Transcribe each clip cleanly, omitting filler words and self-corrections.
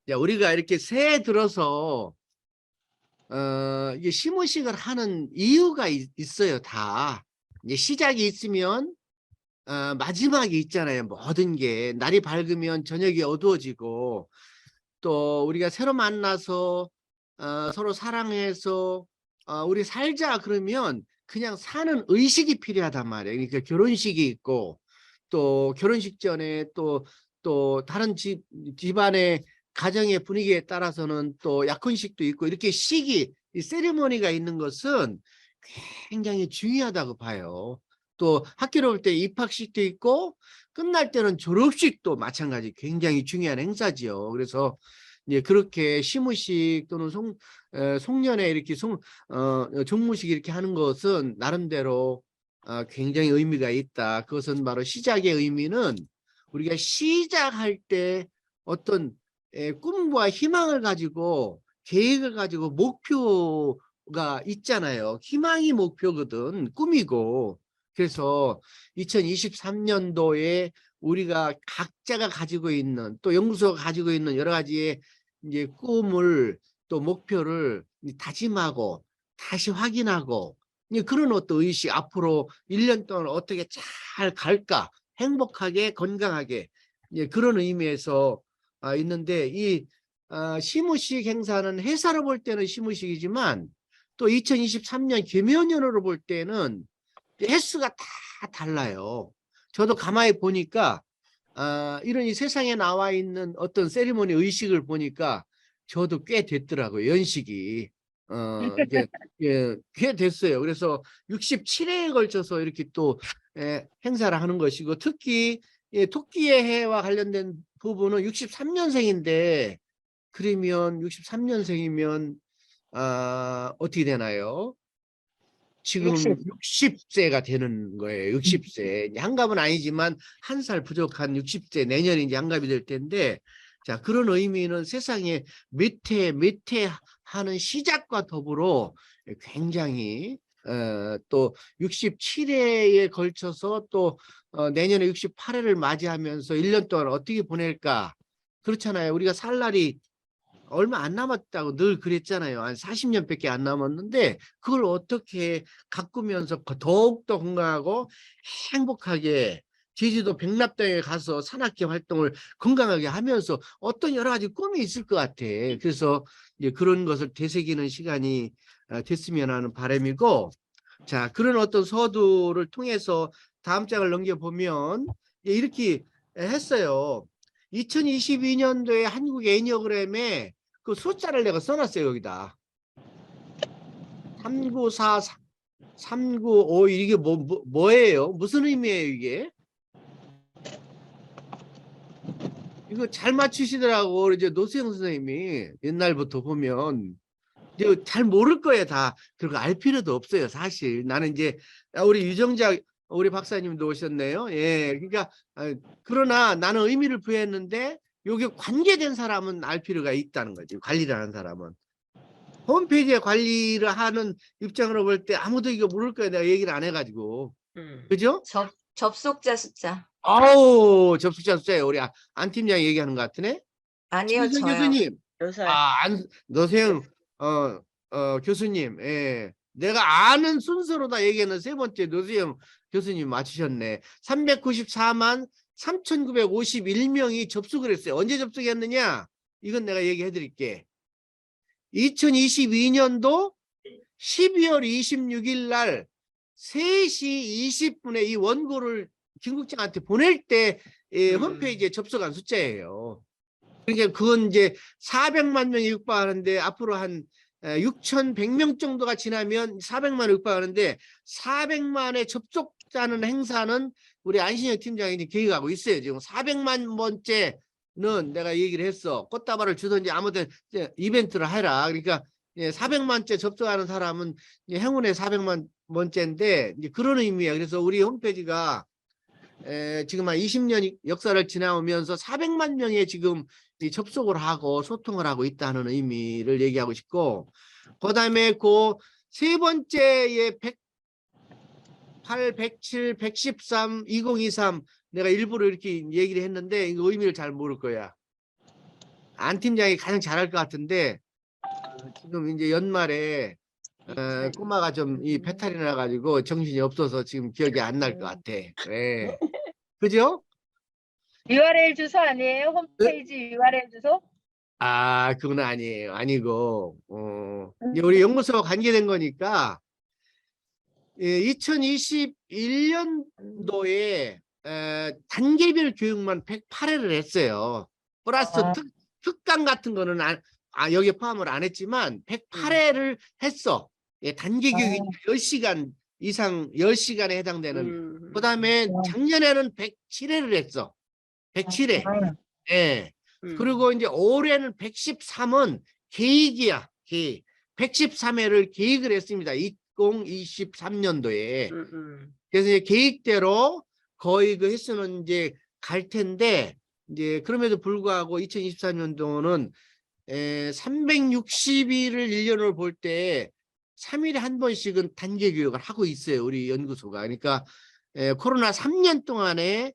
자, 우리가 이렇게 새해 들어서 이게 시무식을 하는 이유가 있어요. 다. 이제 시작이 있으면 마지막이 있잖아요. 모든 게 날이 밝으면 저녁이 어두워지고, 또 우리가 새로 만나서 서로 사랑해서 우리 살자 그러면 그냥 사는 의식이 필요하단 말이에요. 그러니까 결혼식이 있고, 또 결혼식 전에 또 다른 집안의 가정의 분위기에 따라서는 또 약혼식도 있고, 이렇게 이 세리머니가 있는 것은 굉장히 중요하다고 봐요. 또 학교로 올 때 입학식도 있고, 끝날 때는 졸업식도 마찬가지 굉장히 중요한 행사지요. 그래서 이제 그렇게 시무식 또는 송년회 이렇게 종무식 이렇게 하는 것은 나름대로 굉장히 의미가 있다. 그것은 바로 시작의 의미는 우리가 시작할 때 어떤 꿈과 희망을 가지고 계획을 가지고 목표가 있잖아요. 희망이 목표거든, 꿈이고. 그래서 2023년도에 우리가 각자가 가지고 있는, 또 연구소가 가지고 있는 여러 가지의 이제 꿈을, 또 목표를 다짐하고 다시 확인하고, 그런 어떤 의식, 앞으로 1년 동안 어떻게 잘 갈까, 행복하게 건강하게, 그런 의미에서 있는데, 이 시무식 행사는 회사로 볼 때는 시무식이지만, 또 2023년 계면연으로 볼 때는 횟수가 다 달라요. 저도 가만히 보니까 이런 이 세상에 나와 있는 어떤 세리머니 의식을 보니까 저도 꽤 됐더라고요. 연식이. 이게 꽤 됐어요. 그래서 67회에 걸쳐서 이렇게 또 행사를 하는 것이고, 특히 토끼의 해와 관련된 부분은 63년생인데, 그러면 63년생이면 어떻게 되나요? 지금 60. 60세가 되는 거예요. 60세. 한갑은 아니지만 한 살 부족한 60세, 내년에 이제 한갑이 될 텐데, 자, 그런 의미는 세상에 몇 해 하는 시작과 더불어 굉장히 또 67회에 걸쳐서 또 내년에 68회를 맞이하면서 1년 동안 어떻게 보낼까? 그렇잖아요. 우리가 살 날이 얼마 안 남았다고 늘 그랬잖아요. 한 40년밖에 안 남았는데, 그걸 어떻게 가꾸면서 더욱더 건강하고 행복하게 제주도 백납당에 가서 산악회 활동을 건강하게 하면서 어떤 여러 가지 꿈이 있을 것 같아. 그래서 이제 그런 것을 되새기는 시간이 됐으면 하는 바람이고, 자, 그런 어떤 서두를 통해서 다음 장을 넘겨보면 이렇게 했어요. 2022년도에 한국 애니어그램에 그 숫자를 내가 써놨어요. 여기다 394 3951. 이게 뭐예요? 무슨 의미예요 이게? 이거 잘 맞추시더라고. 이제 노수영 선생님이 옛날부터 보면 이제 잘 모를 거예요. 다. 그리고 알 필요도 없어요. 사실 나는 이제 우리 유정자 우리 박사님도 오셨네요. 예, 그러니까 그러나 나는 의미를 부여했는데, 여기 관계된 사람은 알 필요가 있다는 거지. 관리를 하는 사람은. 홈페이지에 관리를 하는 입장으로 볼 때 아무도 이거 모를 거야. 내가 얘기를 안 해가지고. 그죠? 접속자 숫자. 아우, 접속자 숫자예요. 우리 안 팀장이 얘기하는 것 같으네. 아니요, 최기선 저요. 교수님. 요새 노세영 교수님. 예. 내가 아는 순서로 다 얘기하는 세 번째 노세영 교수님 맞추셨네. 394만 3,951명이 접속을 했어요. 언제 접속했느냐? 이건 내가 얘기해 드릴게. 2022년도 12월 26일 날 3시 20분에 이 원고를 김국장한테 보낼 때 홈페이지에 접속한 숫자예요. 그러니까 그건 이제 400만 명이 육박하는데, 앞으로 한 6,100명 정도가 지나면 400만을 육박하는데, 400만의 접속자는 행사는 우리 안신영 팀장이 계획하고 있어요. 지금 400만 번째는 내가 얘기를 했어. 꽃다발을 주든지 아무튼 이벤트를 해라. 그러니까 400만째 접속하는 사람은 행운의 400만 번째인데, 이제 그런 의미야. 그래서 우리 홈페이지가 지금 한 20년 역사를 지나오면서 400만 명의 지금 접속을 하고 소통을 하고 있다는 의미를 얘기하고 싶고, 그 다음에 그 세 번째에 108, 107, 113, 2023 내가 일부러 이렇게 얘기를 했는데 이거 의미를 잘 모를 거야. 안 팀장이 가장 잘할 것 같은데 지금 이제 연말에 꼬마가 좀 이 배탈이 나가지고 정신이 없어서 지금 기억이 안 날 것 같아. 예. 그죠? URL 주소 아니에요? 네? 홈페이지 URL 주소? 아, 그건 아니에요. 아니고, 이제 우리 연구소와 관계된 거니까, 예, 2021년도에 단계별 교육만 108회를 했어요. 플러스 아. 특강 같은 거는 여기에 포함을 안 했지만 108회를 했어. 예, 단계 교육이 10시간 이상, 10시간에 해당되는. 그다음에 작년에는 107회를 했어. 107회. 예. 그리고 이제 올해는 113은 계획이야. 계획. 113회를 계획을 했습니다. 2023년도에. 그래서 이제 계획대로 거의 그 횟수는 이제 갈 텐데, 이제 그럼에도 불구하고 2024년도는 360일을 1년을 볼 때 3일에 한 번씩은 단계 교육을 하고 있어요. 우리 연구소가. 그러니까 코로나 3년 동안에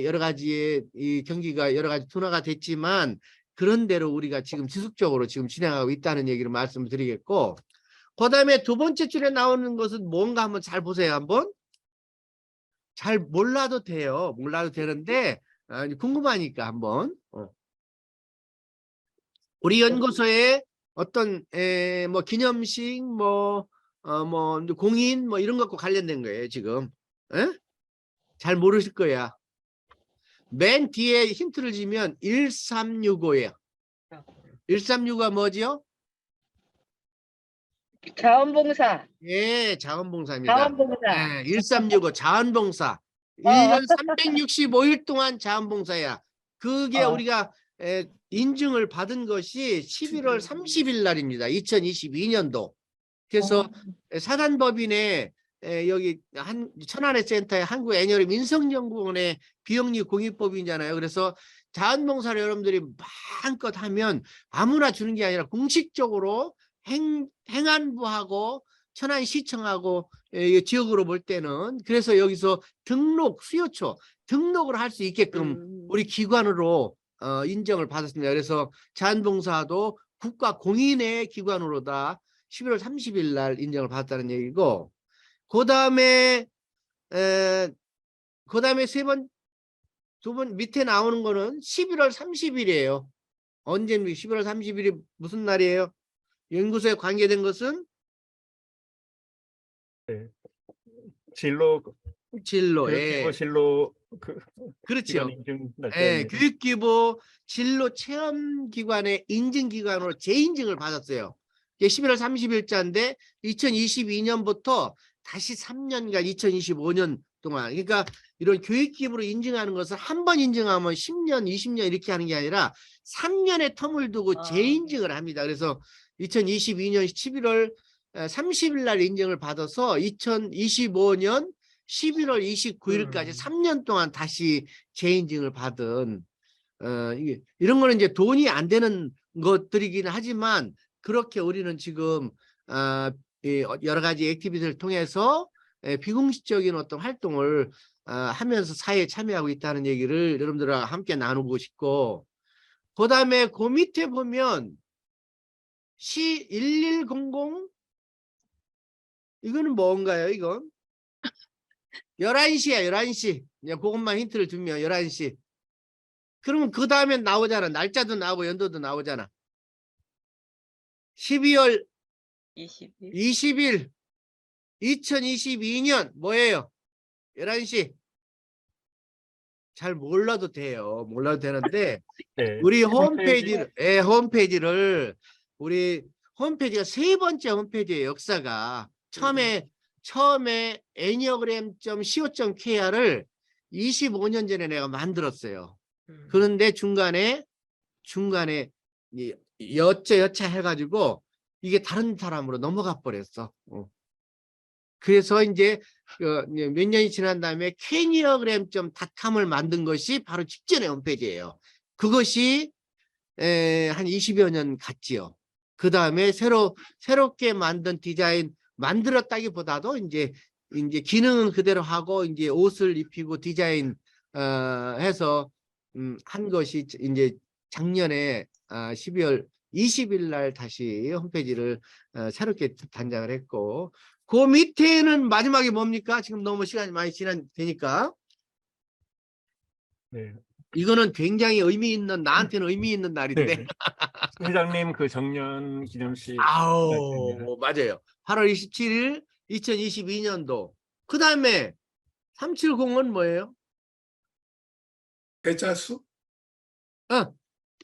여러 가지의 이 경기가 여러 가지 둔화가 됐지만 그런 대로 우리가 지금 지속적으로 지금 진행하고 있다는 얘기를 말씀을 드리겠고, 그다음에 두 번째 줄에 나오는 것은 뭔가 한번 잘 보세요. 한번. 잘 몰라도 돼요. 몰라도 되는데 궁금하니까 한번. 우리 연구소에 어떤 뭐 기념식 뭐 공인 뭐 이런 것과 관련된 거예요. 지금. 에? 잘 모르실 거야. 맨 뒤에 힌트를 주면 1365예요. 1365가 뭐지요? 자원봉사. 예, 자원봉사입니다. 자원봉사. 예, 1365 자원봉사. 1년 365일 동안 자원봉사야. 그게 우리가 인증을 받은 것이 11월 30일 날입니다. 2022년도. 그래서 사단법인의 여기 천안의 센터의 한국 애니어리 민성연구원의 비영리 공익법인이잖아요. 그래서 자원봉사를 여러분들이 마음껏 하면 아무나 주는 게 아니라 공식적으로 행안부하고 천안시청하고 지역으로 볼 때는 그래서 여기서 등록 수요처 등록을 할 수 있게끔 우리 기관으로 인정을 받았습니다. 그래서 자원봉사도 국가 공인의 기관으로다 11월 30일 날 인정을 받았다는 얘기고, 그 다음에 두 번 밑에 나오는 거는 11월 30일이에요. 언제입니까? 11월 30일이 무슨 날이에요? 연구소에 관계된 것은 진로 진로에 교육기부 진로 그렇죠. 기관 인증 날짜입니다. 교육기부 진로 체험기관의 인증기관으로 재인증을 받았어요. 이게 11월 30일자인데 2022년부터 다시 3년간 2025년 동안, 그러니까 이런 교육기부로 인증하는 것을 한 번 인증하면 10년, 20년 이렇게 하는 게 아니라 3년의 텀을 두고 재인증을 합니다. 그래서 2022년 11월 30일 날 인증을 받아서 2025년 11월 29일까지 3년 동안 다시 재인증을 받은 이런 거는 이제 돈이 안 되는 것들이긴 하지만 그렇게 우리는 지금 여러 가지 액티비티를 통해서 비공식적인 어떤 활동을 하면서 사회에 참여하고 있다는 얘기를 여러분들과 함께 나누고 싶고, 그 다음에 그 밑에 보면 C1100 이거는 뭔가요? 이건 11시야. 11시. 그것만 힌트를 주면 11시. 그러면 그 다음에 나오잖아. 날짜도 나오고 연도도 나오잖아. 12월 20일 2022년 뭐예요? 11시. 잘 몰라도 돼요. 몰라도 되는데 네. 우리 홈페이지를 우리 홈페이지가 세 번째 홈페이지의 역사가 처음에 애니어그램.co.kr을 25년 전에 내가 만들었어요. 그런데 중간에 여차 해가지고 이게 다른 사람으로 넘어가 버렸어. 그래서 이제 몇 년이 지난 다음에 캐니어그램.com을 만든 것이 바로 직전의 홈페이지예요. 그것이 한 20여 년 갔지요. 그 다음에 새롭게 만든 디자인 만들었다기보다도 이제 기능은 그대로 하고 이제 옷을 입히고 디자인 해서 한 것이 이제 작년에 12월 20일 날 다시 홈페이지를 새롭게 단장을 했고, 그 밑에는 마지막에 뭡니까? 지금 너무 시간이 많이 되니까. 네. 이거는 굉장히 의미 있는, 나한테는 의미 있는 날인데. 네. 회장님 그 정년 기념식 날짜입니다. 아우, 맞아요. 8월 27일 2022년도. 그 다음에 370은 뭐예요? 배자수?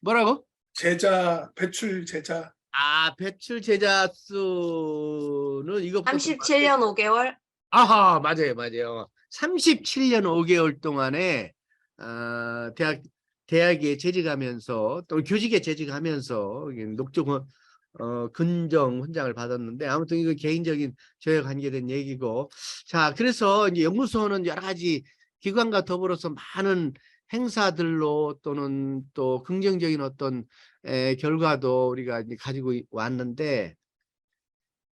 뭐라고? 제자, 배출 제자. 배출 제자 수는 이것부터 37년 5개월. 아하, 맞아요, 맞아요. 37년 5개월 동안에 대학에 재직하면서 또 교직에 재직하면서 녹조 근정 훈장을 받았는데, 아무튼 이거 개인적인 저에 관계된 얘기고. 자, 그래서 이제 연구소는 여러 가지 기관과 더불어서 많은 행사들로 또는 또 긍정적인 어떤 결과도 우리가 이제 가지고 왔는데,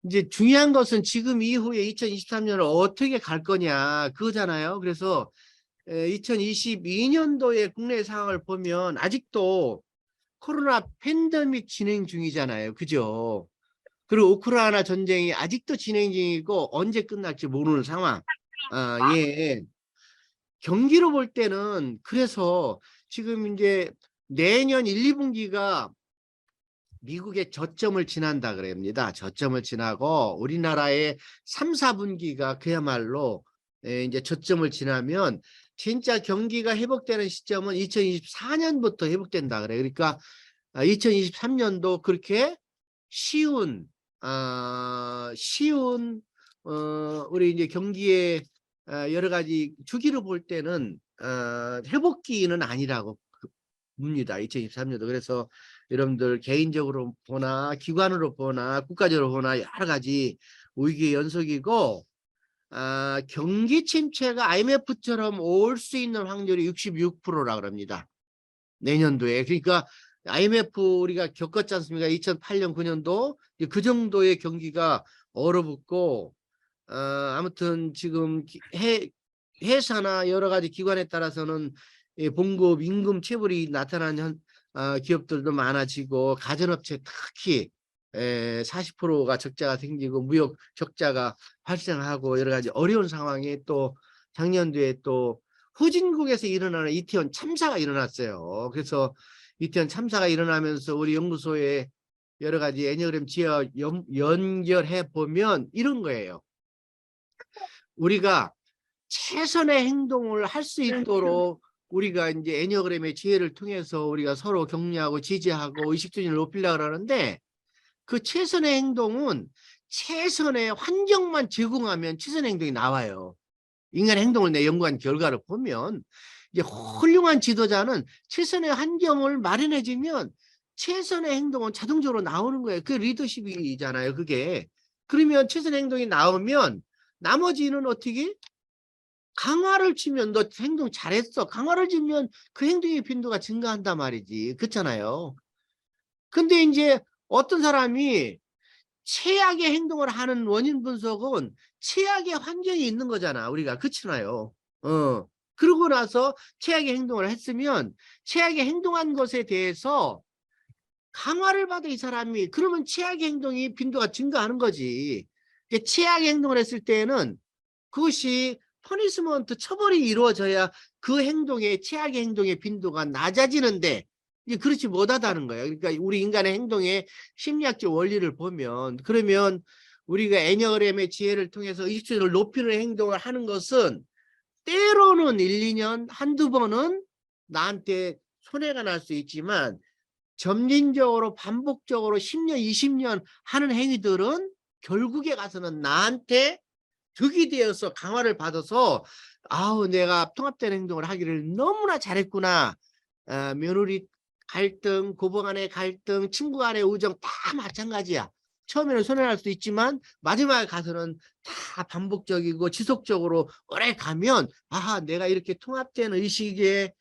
이제 중요한 것은 지금 이후에 2023년을 어떻게 갈 거냐 그거잖아요. 그래서 2022년도의 국내 상황을 보면 아직도 코로나 팬데믹 진행 중이잖아요. 그죠? 그리고 우크라이나 전쟁이 아직도 진행 중이고 언제 끝날지 모르는 상황. 예. 경기로 볼 때는 그래서 지금 이제 내년 1, 2분기가 미국의 저점을 지난다 그럽니다. 저점을 지나고 우리나라의 3, 4분기가 그야말로 이제 저점을 지나면 진짜 경기가 회복되는 시점은 2024년부터 회복된다 그래요. 그러니까 2023년도 그렇게 쉬운 우리 이제 경기의 여러 가지 주기로 볼 때는 회복기는 아니라고 봅니다. 2023년도. 그래서 여러분들 개인적으로 보나 기관으로 보나 국가적으로 보나 여러 가지 위기의 연속이고, 경기 침체가 IMF처럼 올 수 있는 확률이 66%라 그럽니다. 내년도에. 그러니까 IMF 우리가 겪었지 않습니까? 2008년 9년도 그 정도의 경기가 얼어붙고, 아무튼 지금 회사나 여러 가지 기관에 따라서는 봉급, 임금 체불이 나타나는 기업들도 많아지고, 가전업체 특히 40%가 적자가 생기고 무역 적자가 발생하고 여러 가지 어려운 상황에, 또 작년도에 또 후진국에서 일어나는 이태원 참사가 일어났어요. 그래서 이태원 참사가 일어나면서 우리 연구소에 여러 가지 애니어그램 지어 연결해 보면 이런 거예요. 우리가 최선의 행동을 할 수 있도록 우리가 이제 애니어그램의 지혜를 통해서 우리가 서로 격려하고 지지하고 의식주의를 높이려고 하는데, 그 최선의 행동은 최선의 환경만 제공하면 최선의 행동이 나와요. 인간의 행동을 내 연구한 결과를 보면 이제 훌륭한 지도자는 최선의 환경을 마련해주면 최선의 행동은 자동적으로 나오는 거예요. 그게 리더십이잖아요. 그게. 그러면 최선의 행동이 나오면 나머지는 어떻게? 강화를 치면 너 행동 잘했어. 강화를 주면 그 행동의 빈도가 증가한단 말이지. 그렇잖아요. 근데 이제 어떤 사람이 최악의 행동을 하는 원인 분석은 최악의 환경이 있는 거잖아. 우리가. 그렇잖아요. 그러고 나서 최악의 행동을 했으면 최악의 행동한 것에 대해서 강화를 받아 이 사람이. 그러면 최악의 행동이 빈도가 증가하는 거지. 최악의 행동을 했을 때는 그것이 퍼니스먼트, 처벌이 이루어져야 그 행동의 최악의 행동의 빈도가 낮아지는데 이게 그렇지 못하다는 거예요. 그러니까 우리 인간의 행동의 심리학적 원리를 보면, 그러면 우리가 애니어그램의 지혜를 통해서 의식주의를 높이는 행동을 하는 것은 때로는 1, 2년 한두 번은 나한테 손해가 날 수 있지만 점진적으로 반복적으로 10년, 20년 하는 행위들은 결국에 가서는 나한테 득이 되어서 강화를 받아서, 아우 내가 통합된 행동을 하기를 너무나 잘했구나. 며느리 갈등, 고부 간의 갈등, 친구 간의 우정 다 마찬가지야. 처음에는 손해날 수도 있지만 마지막에 가서는 다 반복적이고 지속적으로 오래 가면, 아하 내가 이렇게 통합된 의식에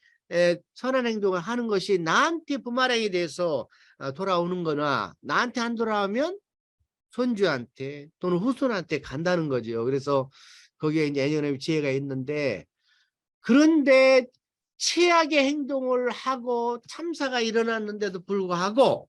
선한 행동을 하는 것이 나한테 부메랑이 돼서 돌아오는 거나, 나한테 안 돌아오면 손주한테 또는 후손한테 간다는 거죠. 그래서 거기에 이제 애니어그램 지혜가 있는데, 그런데 최악의 행동을 하고 참사가 일어났는데도 불구하고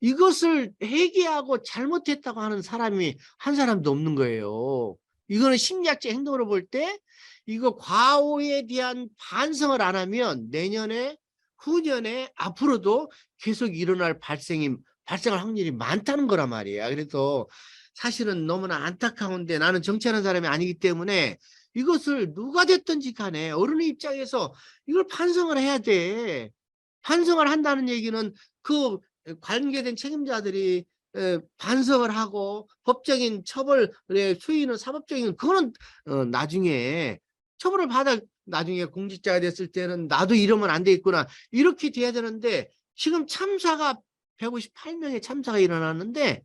이것을 회개하고 잘못했다고 하는 사람이 한 사람도 없는 거예요. 이거는 심리학적 행동으로 볼 때 이거 과오에 대한 반성을 안 하면 내년에 후년에 앞으로도 계속 일어날 발생할 확률이 많다는 거란 말이에요. 그래서 사실은 너무나 안타까운데 나는 정치하는 사람이 아니기 때문에 이것을 누가 됐든지 간에 어른의 입장에서 이걸 반성을 해야 돼. 반성을 한다는 얘기는 그 관계된 책임자들이 반성을 하고 법적인 처벌의 수위는 사법적인 그거는 나중에 처벌을 받아 나중에 공직자가 됐을 때는 나도 이러면 안 되겠구나 이렇게 돼야 되는데 지금 참사가 158명의 참사가 일어났는데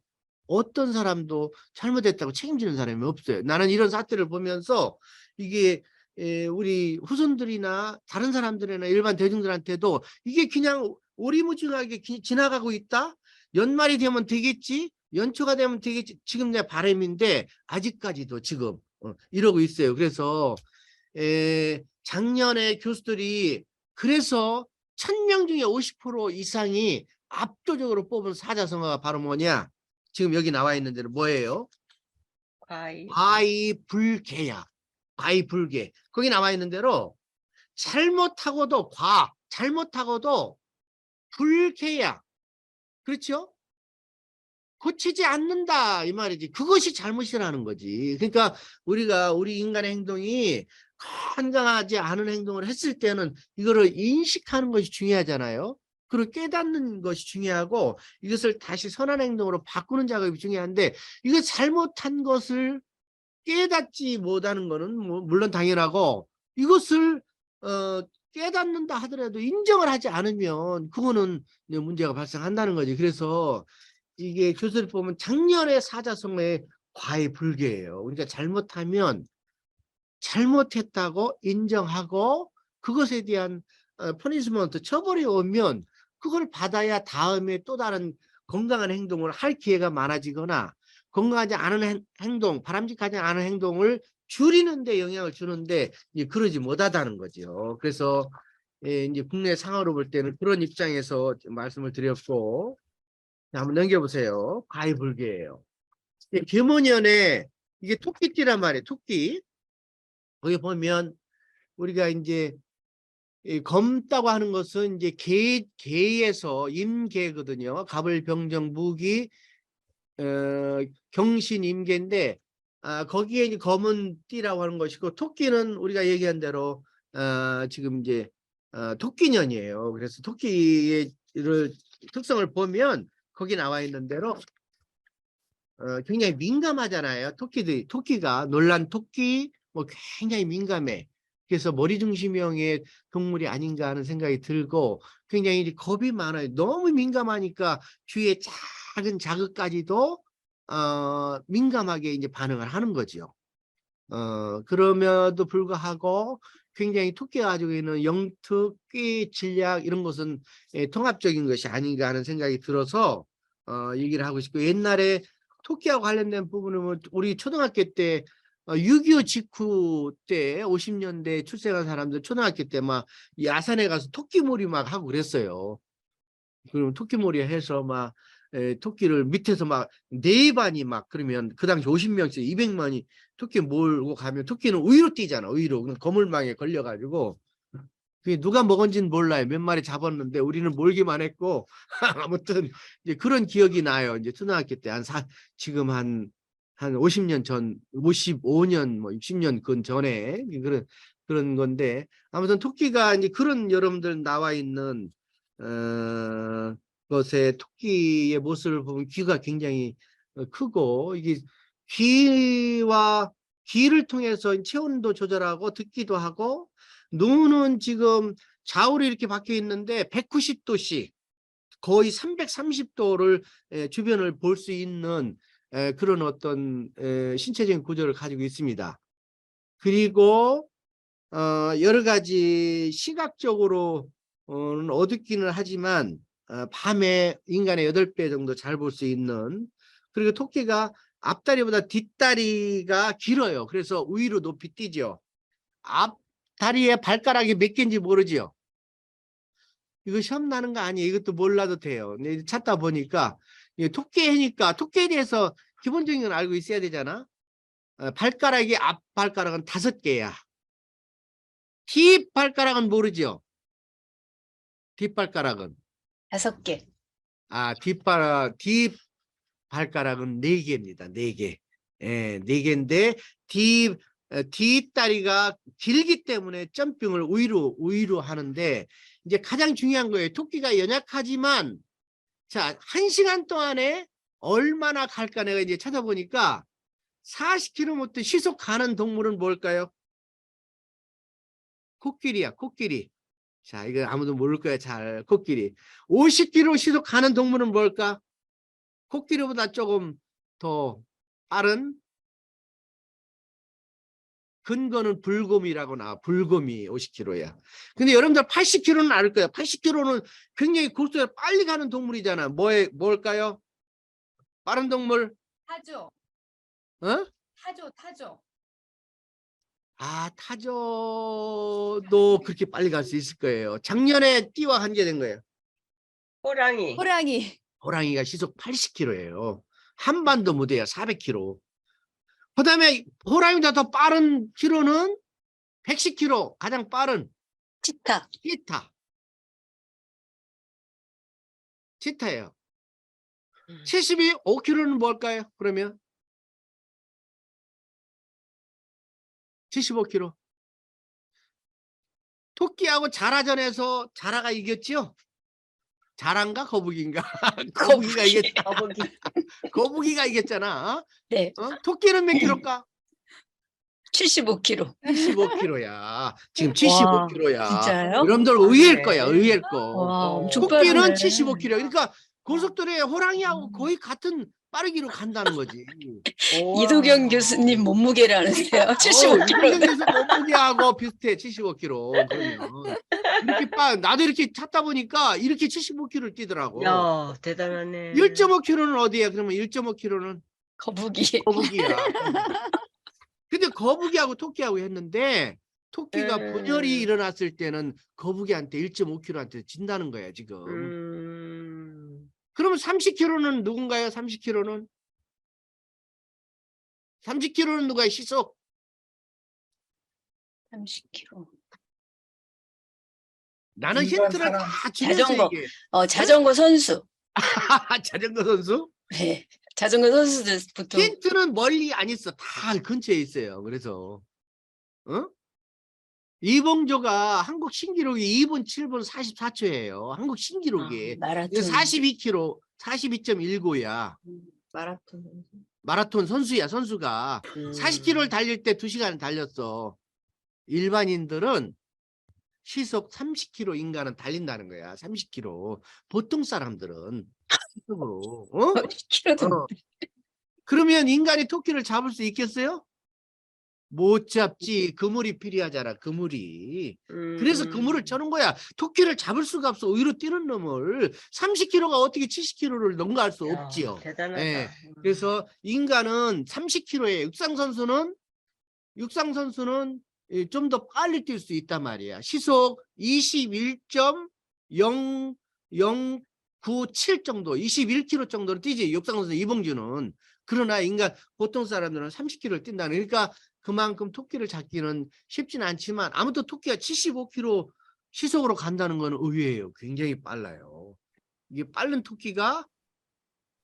어떤 사람도 잘못했다고 책임지는 사람이 없어요. 나는 이런 사태를 보면서 이게 우리 후손들이나 다른 사람들이나 일반 대중들한테도 이게 그냥 오리무중하게 지나가고 있다. 연말이 되면 되겠지. 연초가 되면 되겠지. 지금 내 바람인데 아직까지도 지금 이러고 있어요. 그래서 작년에 교수들이 그래서 1000명 중에 50% 이상이 압도적으로 뽑은 사자성어가 바로 뭐냐? 지금 여기 나와 있는 대로 뭐예요? 과이불개야. 과이불개. 거기 나와 있는 대로 잘못하고도 잘못하고도 불개야. 그렇죠? 고치지 않는다 이 말이지. 그것이 잘못이라는 거지. 그러니까 우리 인간의 행동이 건강하지 않은 행동을 했을 때는 이거를 인식하는 것이 중요하잖아요. 그리고 깨닫는 것이 중요하고 이것을 다시 선한 행동으로 바꾸는 작업이 중요한데 이거 잘못한 것을 깨닫지 못하는 거는 물론 당연하고 이것을 깨닫는다 하더라도 인정을 하지 않으면 그거는 문제가 발생한다는 거지. 그래서 이게 교수를 보면 작년에 사자성어의 과이불개예요. 그러니까 잘못하면 잘못했다고 인정하고 그것에 대한 퍼니시먼트 처벌이 오면 그걸 받아야 다음에 또 다른 건강한 행동을 할 기회가 많아지거나 건강하지 않은 행동, 바람직하지 않은 행동을 줄이는 데 영향을 주는데 그러지 못하다는 거죠. 그래서 이제 국내 상황으로 볼 때는 그런 입장에서 말씀을 드렸고 한번 넘겨보세요. 과이불개예요. 계모년에 이게 토끼띠란 말이에요. 토끼. 거기 보면 우리가 이제 검다고 하는 것은 이제 개에서 임계거든요. 갑을병정 무기 경신 임계인데 거기에 이제 검은 띠라고 하는 것이고 토끼는 우리가 얘기한 대로 지금 이제 토끼년이에요. 그래서 토끼의 특성을 보면 거기 나와 있는 대로 굉장히 민감하잖아요. 토끼가 놀란 토끼 뭐 굉장히 민감해. 그래서 머리중심형의 동물이 아닌가 하는 생각이 들고 굉장히 겁이 많아요. 너무 민감하니까 주위에 작은 자극까지도 민감하게 이제 반응을 하는 거죠. 그럼에도 불구하고 굉장히 토끼가 가지고 있는 영특, 꾀, 진략 이런 것은 통합적인 것이 아닌가 하는 생각이 들어서 얘기를 하고 싶고 옛날에 토끼하고 관련된 부분은 우리 초등학교 때 6.25 직후 때 50년대 출생한 사람들 초등학교 때 막 야산에 가서 토끼몰이 막 하고 그랬어요. 그럼 토끼몰이 해서 막 토끼를 밑에서 막 네 반이 막 그러면 그 당시 50명씩 200만이 토끼 몰고 가면 토끼는 위로 뛰잖아. 위로. 거물망에 걸려가지고 그게 누가 먹은지는 몰라요. 몇 마리 잡았는데 우리는 몰기만 했고 아무튼 이제 그런 기억이 나요. 이제 초등학교 때 지금 한 50년 전, 55년 뭐 60년 근 전에 그런 건데 아무튼 토끼가 이제 그런 여러분들 나와 있는 것에 토끼의 모습을 보면 귀가 굉장히 크고 이게 귀를 통해서 체온도 조절하고 듣기도 하고 눈은 지금 좌우로 이렇게 바뀌어 있는데 190도씩 거의 330도를 주변을 볼 수 있는 그런 어떤 신체적인 구조를 가지고 있습니다. 그리고 여러 가지 시각적으로 어둡기는 하지만 밤에 인간의 8배 정도 잘 볼 수 있는 그리고 토끼가 앞다리보다 뒷다리가 길어요. 그래서 위로 높이 뛰죠. 다리에 발가락이 몇 개인지 모르죠? 이거 시험 나는 거 아니에요. 이것도 몰라도 돼요. 근데 찾다 보니까 토끼니까 토끼에 대해서 기본적인 건 알고 있어야 되잖아. 발가락이 앞 발가락은 5개야. 뒷 발가락은 모르죠? 뒷발가락은 5개. 뒷 발가락은 4개입니다. 4개. 예, 4개인데 뒷다리가 길기 때문에 점핑을 우위로 하는데 이제 가장 중요한 거예요. 토끼가 연약하지만 자, 1시간 동안에 얼마나 갈까 내가 이제 찾아보니까 40km 시속 가는 동물은 뭘까요? 코끼리야, 코끼리. 자, 이거 아무도 모를 거야, 잘. 코끼리. 50km 시속 가는 동물은 뭘까? 코끼리보다 조금 더 빠른 근거는 불곰이라고 나와. 불곰이 50km야. 근데 여러분들 80km는 알 거예요. 80km는 굉장히 고속도로 빨리 가는 동물이잖아. 뭘까요? 빠른 동물? 타조, 어? 타조. 타조도 그렇게 빨리 갈 수 있을 거예요. 작년에 띠와 한계된 거예요. 호랑이. 호랑이가 시속 80km예요. 한반도 무대야 400km. 그다음에 호랑이보다 더 빠른 키로는 110km 가장 빠른 치타. 치타예요. 75km는 뭘까요? 그러면 75km. 토끼하고 자라전에서 자라가 이겼죠? 자란가 거북이인가? 거북이가 이겼다. 거북이가 이겼잖아. 네. 토끼는 몇 킬로일까? 75kg. 75kg야. 지금 75kg야. 진짜요? 여러분들 의외일 거야. 의외일 거. 와, 엄청 토끼는 빠르네. 75kg. 그러니까 고속도로에 호랑이하고 거의 같은 빠르기로 간다는 거지. 이도경 교수님 몸무게를 아는데요. 75kg. 이도경에서 몸무게하고 비슷해. 75kg. 그러면 이렇게 나도 이렇게 찾다 보니까 이렇게 75kg를 뛰더라고. 야, 대단하네. 1.5kg는 어디야? 그러면 1.5kg는 거북이. 거북이야. 근데 거북이하고 토끼하고 했는데 토끼가 분열이 일어났을 때는 거북이한테 1.5kg한테 진다는 거야 지금. 그러면 30kg는 누군가요? 30kg는? 30kg는 누가요? 시속? 30kg. 나는 인간 힌트를 사람. 다 주면서 자전거. 얘기해. 자전거 선수. 자전거 선수? 네. 자전거 선수들 보통 힌트는 멀리 안 있어. 다 근처에 있어요. 그래서 이봉조가 한국 신기록이 2분 7분 44초예요. 한국 신기록이. 마라톤. 42km, 42.19야. 마라톤. 마라톤 선수야, 선수가. 40km를 달릴 때 2시간을 달렸어. 일반인들은 시속 30km 인간은 달린다는 거야. 30km. 보통 사람들은 시속으로. 10kg. 그러면 인간이 토끼를 잡을 수 있겠어요? 못 잡지. 그물이 필요하잖아. 그물이. 그래서 그물을 쳐는 거야. 토끼를 잡을 수가 없어. 위로 뛰는 놈을. 30km가 어떻게 70km를 넘어갈 수 없지요. 대단하다. 예. 그래서 인간은 30km에 육상 선수는 좀 더 빨리 뛸 수 있단 말이야. 시속 21.0097 정도, 21km 정도로 뛰지. 육상 선수 이봉주는. 그러나 인간 보통 사람들은 30km를 뛴다는. 그러니까 그만큼 토끼를 잡기는 쉽지는 않지만 아무튼 토끼가 75km 시속으로 간다는 건 의외예요. 굉장히 빨라요. 이게 빠른 토끼가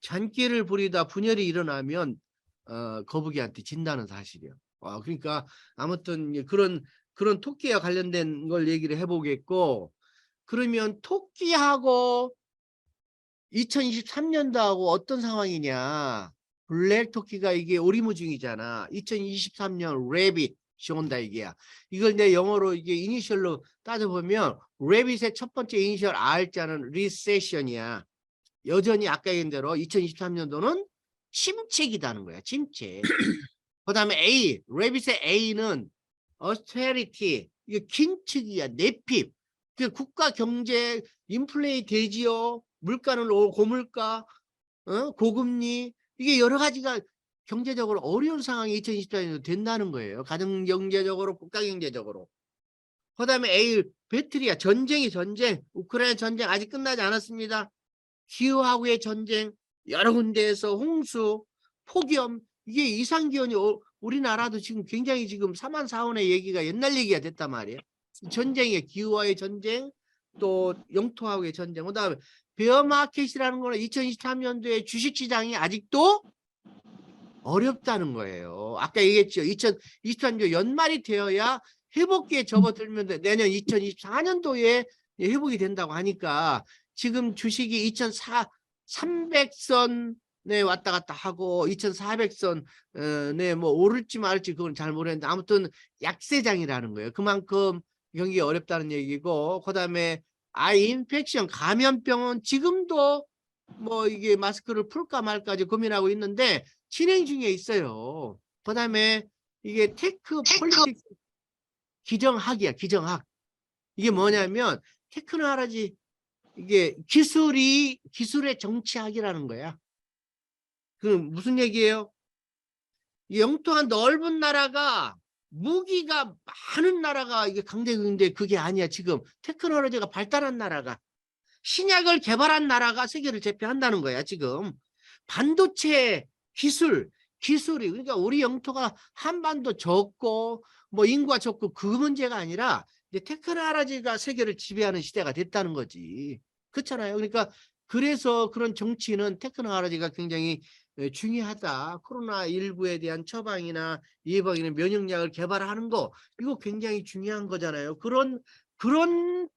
잔기를 부리다 분열이 일어나면 거북이한테 진다는 사실이에요. 그러니까 아무튼 그런 토끼와 관련된 걸 얘기를 해보겠고, 그러면 토끼하고 2023년도하고 어떤 상황이냐? 블랙 토끼가 이게 오리무중이잖아. 2023년 레빗이 온다 이게야. 이걸 내 영어로 이게 이니셜로 따져보면 레빗의 첫 번째 이니셜 R자는 리세션이야. 여전히 아까 얘기한 대로 2023년도는 침체기다는 거야. 침체. 그 다음에 A, 레빗의 A는 austerity, 이게 긴축이야. 내핍. 국가 경제 인플레이 되지요. 물가는 고물가, 고금리, 이게 여러 가지가 경제적으로 어려운 상황이 2024년도 된다는 거예요. 가정 경제적으로, 국가 경제적으로. 그다음에 A 배틀이야. 전쟁이 전쟁. 우크라이나 전쟁 아직 끝나지 않았습니다. 기후하고의 전쟁, 여러 군데에서 홍수, 폭염, 이게 이상기온이 우리나라도 지금 굉장히 지금 3만 4원의 얘기가 옛날 얘기가 됐단 말이에요. 전쟁의 기후와의 전쟁, 또 영토하고의 전쟁. 그다음에 베어마켓이라는 거는 2023년도에 주식시장이 아직도 어렵다는 거예요. 아까 얘기했죠. 2023년 연말이 되어야 회복기에 접어들면 내년 2024년도에 회복이 된다고 하니까 지금 주식이 300선에 왔다 갔다 하고 2400선에 뭐 오를지 말지 그건 잘 모르겠는데 아무튼 약세장이라는 거예요. 그만큼 경기가 어렵다는 얘기고, 그다음에 아이 인펙션 감염병은 지금도 뭐 이게 마스크를 풀까 말까지 고민하고 있는데 진행 중에 있어요. 그다음에 이게 테크 폴리틱스 기정학이야. 기정학. 이게 뭐냐면 테크놀로지, 이게 기술의 정치학이라는 거야. 그 무슨 얘기예요? 이 영토가 넓은 나라가 무기가 많은 나라가 이게 강대국인데 그게 아니야. 지금 테크놀로지가 발달한 나라가, 신약을 개발한 나라가 세계를 제패한다는 거야. 지금 반도체 기술이, 그러니까 우리 영토가 한반도 적고 뭐 인구가 적고 그 문제가 아니라 이제 테크놀로지가 세계를 지배하는 시대가 됐다는 거지. 그렇잖아요. 그러니까 그래서 그런 정치는 테크놀로지가 굉장히 중요하다. 코로나19에 대한 처방이나 예방이나 면역약을 개발하는 거, 이거 굉장히 중요한 거잖아요. 그런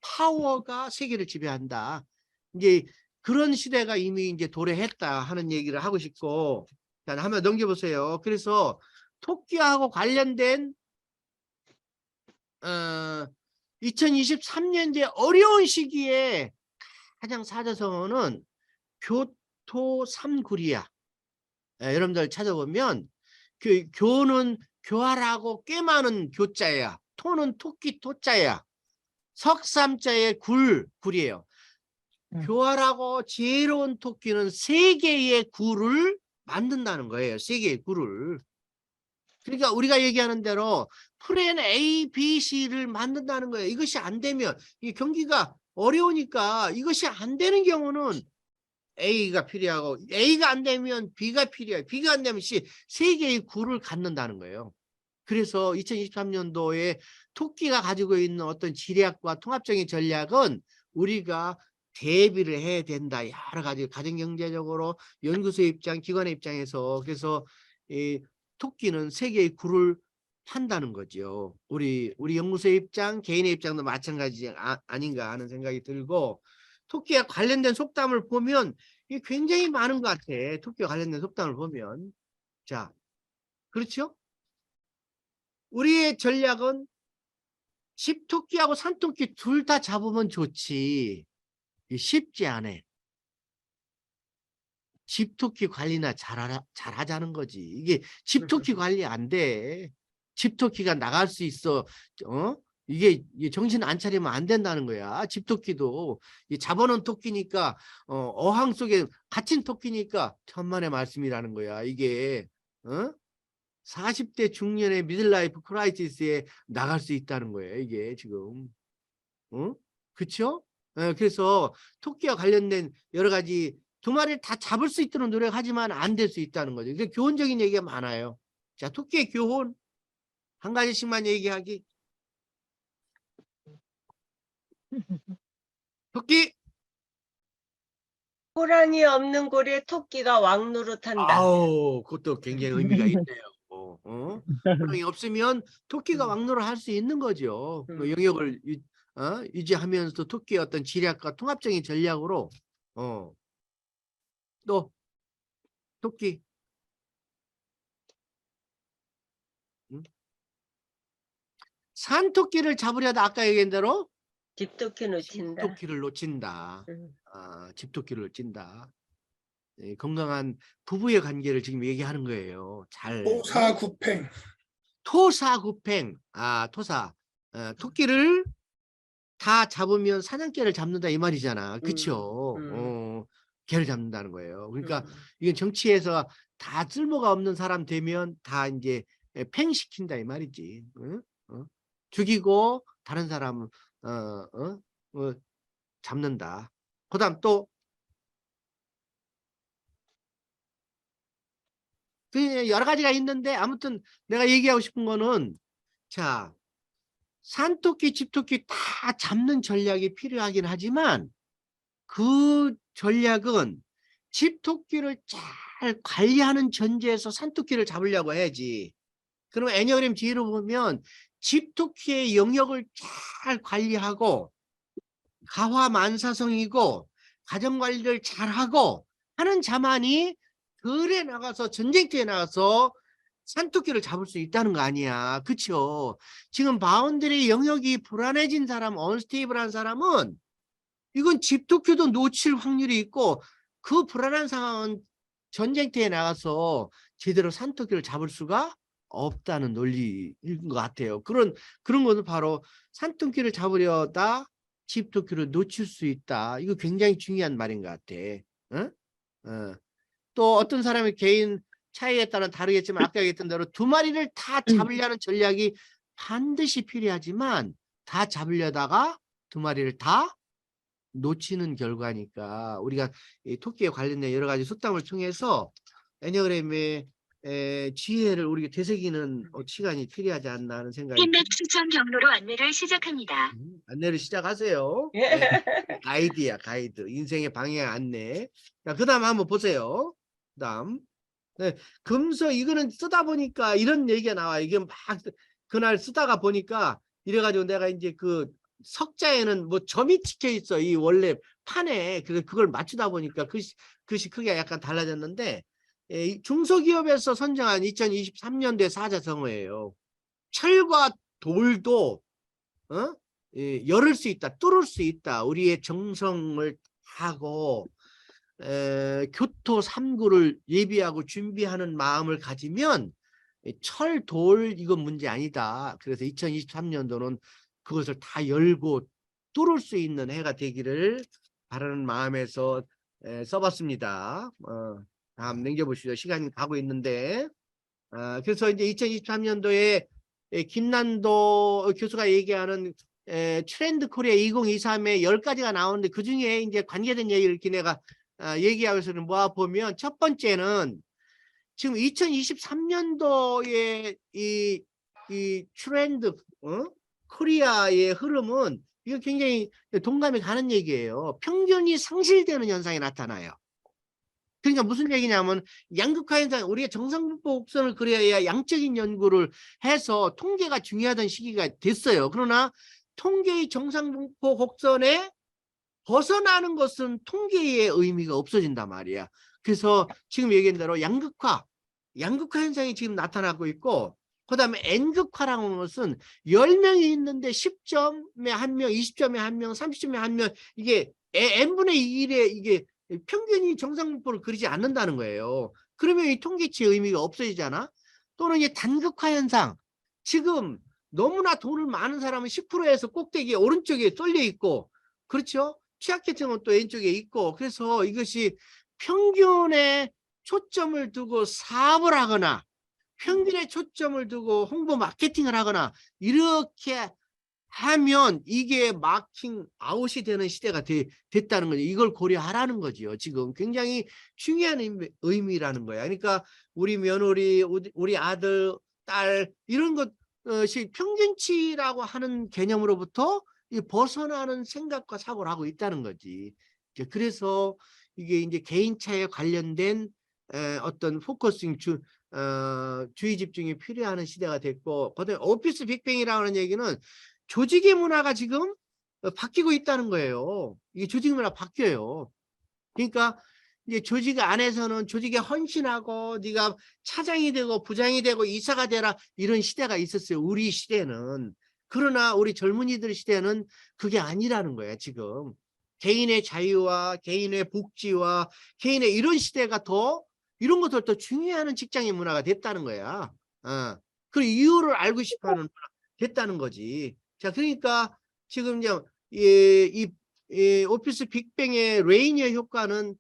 파워가 세계를 지배한다. 이제 그런 시대가 이미 이제 도래했다 하는 얘기를 하고 싶고, 자, 한번 넘겨보세요. 그래서 토끼하고 관련된 2023년대 어려운 시기에 가장 사자성어는 교토 삼구리야. 여러분들 찾아보면 그 교는 교활하고 꽤 많은 교자야. 토는 토끼 토자야. 석삼자의 굴이에요. 교활하고 지혜로운 토끼는 3개의 굴을 만든다는 거예요. 3개의 굴을. 그러니까 우리가 얘기하는 대로 플랜 A, B, C를 만든다는 거예요. 이것이 안 되면, 이 경기가 어려우니까 이것이 안 되는 경우는 A가 필요하고, A가 안 되면 B가 필요해요. B가 안 되면 C, 3개의 굴을 갖는다는 거예요. 그래서 2023년도에 토끼가 가지고 있는 어떤 지략과 통합적인 전략은 우리가 대비를 해야 된다. 여러 가지 가정경제적으로 연구소 입장, 기관의 입장에서. 그래서 이 토끼는 3개의 굴을 한다는 거죠. 우리 연구소의 입장, 개인의 입장도 마찬가지 아닌가 하는 생각이 들고, 토끼와 관련된 속담을 보면 이게 굉장히 많은 것 같아. 토끼와 관련된 속담을 보면. 자, 그렇죠? 우리의 전략은 집토끼하고 산토끼 둘 다 잡으면 좋지. 쉽지 않아. 집토끼 관리나 잘하자는 거지. 이게 집토끼 관리 안 돼. 집토끼가 나갈 수 있어. 이게 정신 안 차리면 안 된다는 거야. 집토끼도 잡아놓은 토끼니까 어항 속에 갇힌 토끼니까 천만의 말씀이라는 거야. 이게 40대 중년의 미들라이프 크라이시스에 나갈 수 있다는 거예요. 이게 지금. 그렇죠? 그래서 토끼와 관련된 여러 가지 2마리를 다 잡을 수 있도록 노력하지만 안 될 수 있다는 거죠. 그래서 교훈적인 얘기가 많아요. 자, 토끼의 교훈 한 가지씩만 얘기하기. 토끼. 호랑이 없는 고리에 토끼가 왕노릇한다. 아우, 그것도 굉장히 의미가 있네요. 호랑이 없으면 토끼가 왕노를 할 수 있는 거죠. 그 영역을 유지하면서 토끼의 어떤 지략과 통합적인 전략으로 또 토끼. 산토끼를 잡으려다 아까 얘기한 대로 집토끼 놓친다. 집토끼를 놓친다. 집토끼를 놓친다. 건강한 부부의 관계를 지금 얘기하는 거예요. 잘. 토사구팽. 토사구팽. 토사. 토끼를 다 잡으면 사냥개를 잡는다 이 말이잖아. 그쵸? 개를 잡는다는 거예요. 그러니까 이건 정치에서 다 쓸모가 없는 사람 되면 다 이제 팽시킨다 이 말이지. 죽이고 다른 사람을 잡는다. 그다음 또 여러 가지가 있는데 아무튼 내가 얘기하고 싶은 거는 자 산토끼, 집토끼 다 잡는 전략이 필요하긴 하지만 그 전략은 집토끼를 잘 관리하는 전제에서 산토끼를 잡으려고 해야지. 그럼 애니어그램 뒤로 보면 집토끼의 영역을 잘 관리하고 가화만사성이고 가정관리를 잘하고 하는 자만이 들에 나가서 전쟁터에 나가서 산토끼를 잡을 수 있다는 거 아니야. 그쵸? 지금 바운드리 영역이 불안해진 사람, 언스테이블한 사람은 이건 집토끼도 놓칠 확률이 있고 그 불안한 상황은 전쟁터에 나가서 제대로 산토끼를 잡을 수가 없다는 논리인 것 같아요. 그런 것은 바로 산토끼를 잡으려다 집토끼를 놓칠 수 있다. 이거 굉장히 중요한 말인 것 같아. 또 어떤 사람의 개인 차이에 따라 다르겠지만 아까 얘기했던 대로 두 마리를 다 잡으려는 전략이 반드시 필요하지만 다 잡으려다가 두 마리를 다 놓치는 결과니까 우리가 이 토끼에 관련된 여러 가지 속담을 통해서 애니어그램의 지혜를 우리가 되새기는 시간이 필요하지 않나 하는 생각이 핀맥 추천 경로로 안내를 시작합니다. 안내를 시작하세요. 가이드 인생의 방향 안내. 자, 그다음 한번 보세요. 그다음 금서 이거는 쓰다 보니까 이런 얘기가 나와. 이게 막 그날 쓰다가 보니까 이래가지고 내가 이제 그 석자에는 뭐 점이 찍혀 있어. 이 원래 판에. 그래서 그걸 맞추다 보니까 글씨 크기가 약간 달라졌는데 중소기업에서 선정한 2023년도의 사자성어예요. 철과 돌도 열을 수 있다, 뚫을 수 있다. 우리의 정성을 하고 교토 3구를 예비하고 준비하는 마음을 가지면 철, 돌 이건 문제 아니다. 그래서 2023년도는 그것을 다 열고 뚫을 수 있는 해가 되기를 바라는 마음에서 써봤습니다. 다음 넘겨보시죠. 시간이 가고 있는데 그래서 이제 2023년도에 김난도 교수가 얘기하는 트렌드 코리아 2023에 10가지가 나오는데 그중에 이제 관계된 얘기를 이렇게 내가 얘기하고서는 모아보면 첫 번째는 지금 2023년도에 이 트렌드 코리아의 흐름은 이거 굉장히 동감이 가는 얘기예요. 평균이 상실되는 현상이 나타나요. 그러니까 무슨 얘기냐면 양극화 현상, 우리가 정상분포 곡선을 그려야 양적인 연구를 해서 통계가 중요하던 시기가 됐어요. 그러나 통계의 정상분포 곡선에 벗어나는 것은 통계의 의미가 없어진단 말이야. 그래서 지금 얘기한 대로 양극화 현상이 지금 나타나고 있고 그다음에 N극화라는 하는 것은 10명이 있는데 10점에 1명, 20점에 1명, 30점에 1명 이게 N분의 1에 이게 평균이 정상분포를 그리지 않는다는 거예요. 그러면 이 통계치의 의미가 없어지잖아. 또는 이제 단극화 현상. 지금 너무나 돈을 많은 사람은 10%에서 꼭대기 오른쪽에 쏠려 있고 그렇죠? 취약계층은 또 왼쪽에 있고 그래서 이것이 평균에 초점을 두고 사업을 하거나 평균에 초점을 두고 홍보 마케팅을 하거나 이렇게 하면 이게 마킹 아웃이 되는 시대가 됐다는 거죠. 이걸 고려하라는 거죠. 지금 굉장히 중요한 의미라는 거야. 그러니까 우리 며느리, 우리 아들, 딸 이런 것이 평균치라고 하는 개념으로부터 벗어나는 생각과 사고를 하고 있다는 거지. 그래서 이게 이제 개인차에 관련된 어떤 포커싱 주의 집중이 필요한 시대가 됐고 그다음에 오피스 빅뱅이라고 하는 얘기는 조직의 문화가 지금 바뀌고 있다는 거예요. 이게 조직 문화 바뀌어요. 그러니까 이제 조직 안에서는 조직에 헌신하고 네가 차장이 되고 부장이 되고 이사가 되라 이런 시대가 있었어요. 우리 시대는. 그러나 우리 젊은이들 시대는 그게 아니라는 거야 지금. 개인의 자유와 개인의 복지와 개인의 이런 시대가 더 이런 것들 더 중요한 직장인 문화가 됐다는 거야. 그 이유를 알고 싶어하는 문화가 됐다는 거지. 자, 그러니까 지금 이제 이 오피스 빅뱅의 레이니어 효과는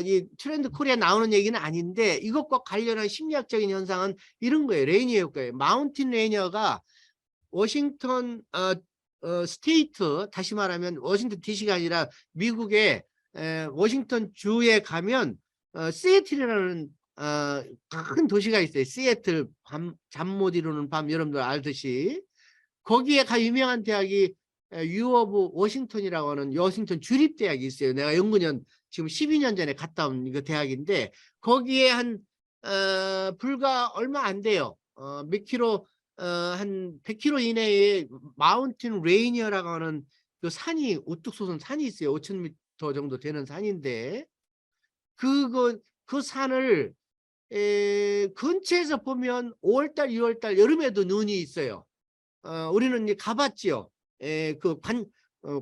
이 트렌드 코리아 나오는 얘기는 아닌데 이것과 관련한 심리학적인 현상은 이런 거예요. 레이니어 효과예요. 마운틴 레이니어가 워싱턴 스테이트, 다시 말하면 워싱턴 DC가 아니라 미국의 워싱턴 주에 가면 시애틀이라는 큰 도시가 있어요. 시애틀, 잠 못 이루는 밤, 여러분들 알듯이 거기에 가 유명한 대학이 U of 워싱턴이라고 하는 워싱턴 주립대학이 있어요. 내가 연구년 지금 12년 전에 갔다 온 그 대학인데 거기에 한 불과 얼마 안 돼요. 몇 킬로 한 100킬로 이내에 마운틴 레이니어라고 하는 그 산이 우뚝 솟은 산이 있어요. 5,000m 정도 되는 산인데 그 산을 근처에서 보면 5월달, 6월달 여름에도 눈이 있어요. 우리는 이제 가봤지요. 그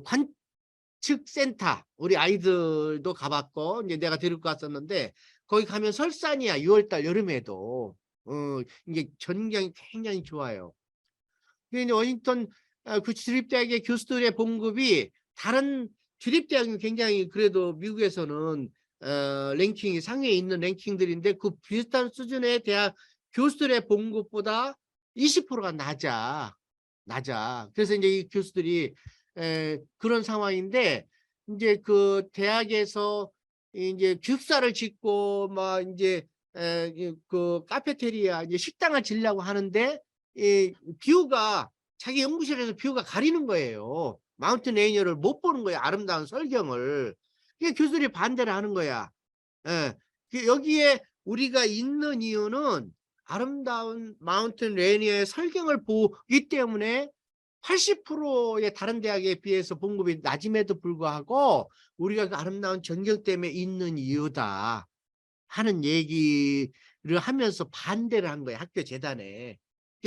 관측센터 우리 아이들도 가봤고 이제 내가 데리고 갔었는데 거기 가면 설산이야. 6월달 여름에도 이게 전경이 굉장히 좋아요. 근데 워싱턴 그 주립대학의 교수들의 봉급이 다른 주립대학은 굉장히 그래도 미국에서는 랭킹이 상위에 있는 랭킹들인데 그 비슷한 수준의 대학 교수들의 봉급보다 20%가 낮아. 그래서 이제 이 교수들이 그런 상황인데 이제 그 대학에서 이제 기숙사를 짓고 막 이제 그 카페테리아 이제 식당을 지려고 하는데 뷰가 자기 연구실에서 뷰가 가리는 거예요. 마운틴 레이니어를 못 보는 거예요. 아름다운 설경을. 그게 교수들이 반대를 하는 거야. 여기에 우리가 있는 이유는 아름다운 마운틴 레이니어의 설경을 보기 때문에 80%의 다른 대학에 비해서 봉급이 낮음에도 불구하고 우리가 그 아름다운 전경 때문에 있는 이유다 하는 얘기를 하면서 반대를 한 거예요. 학교 재단에.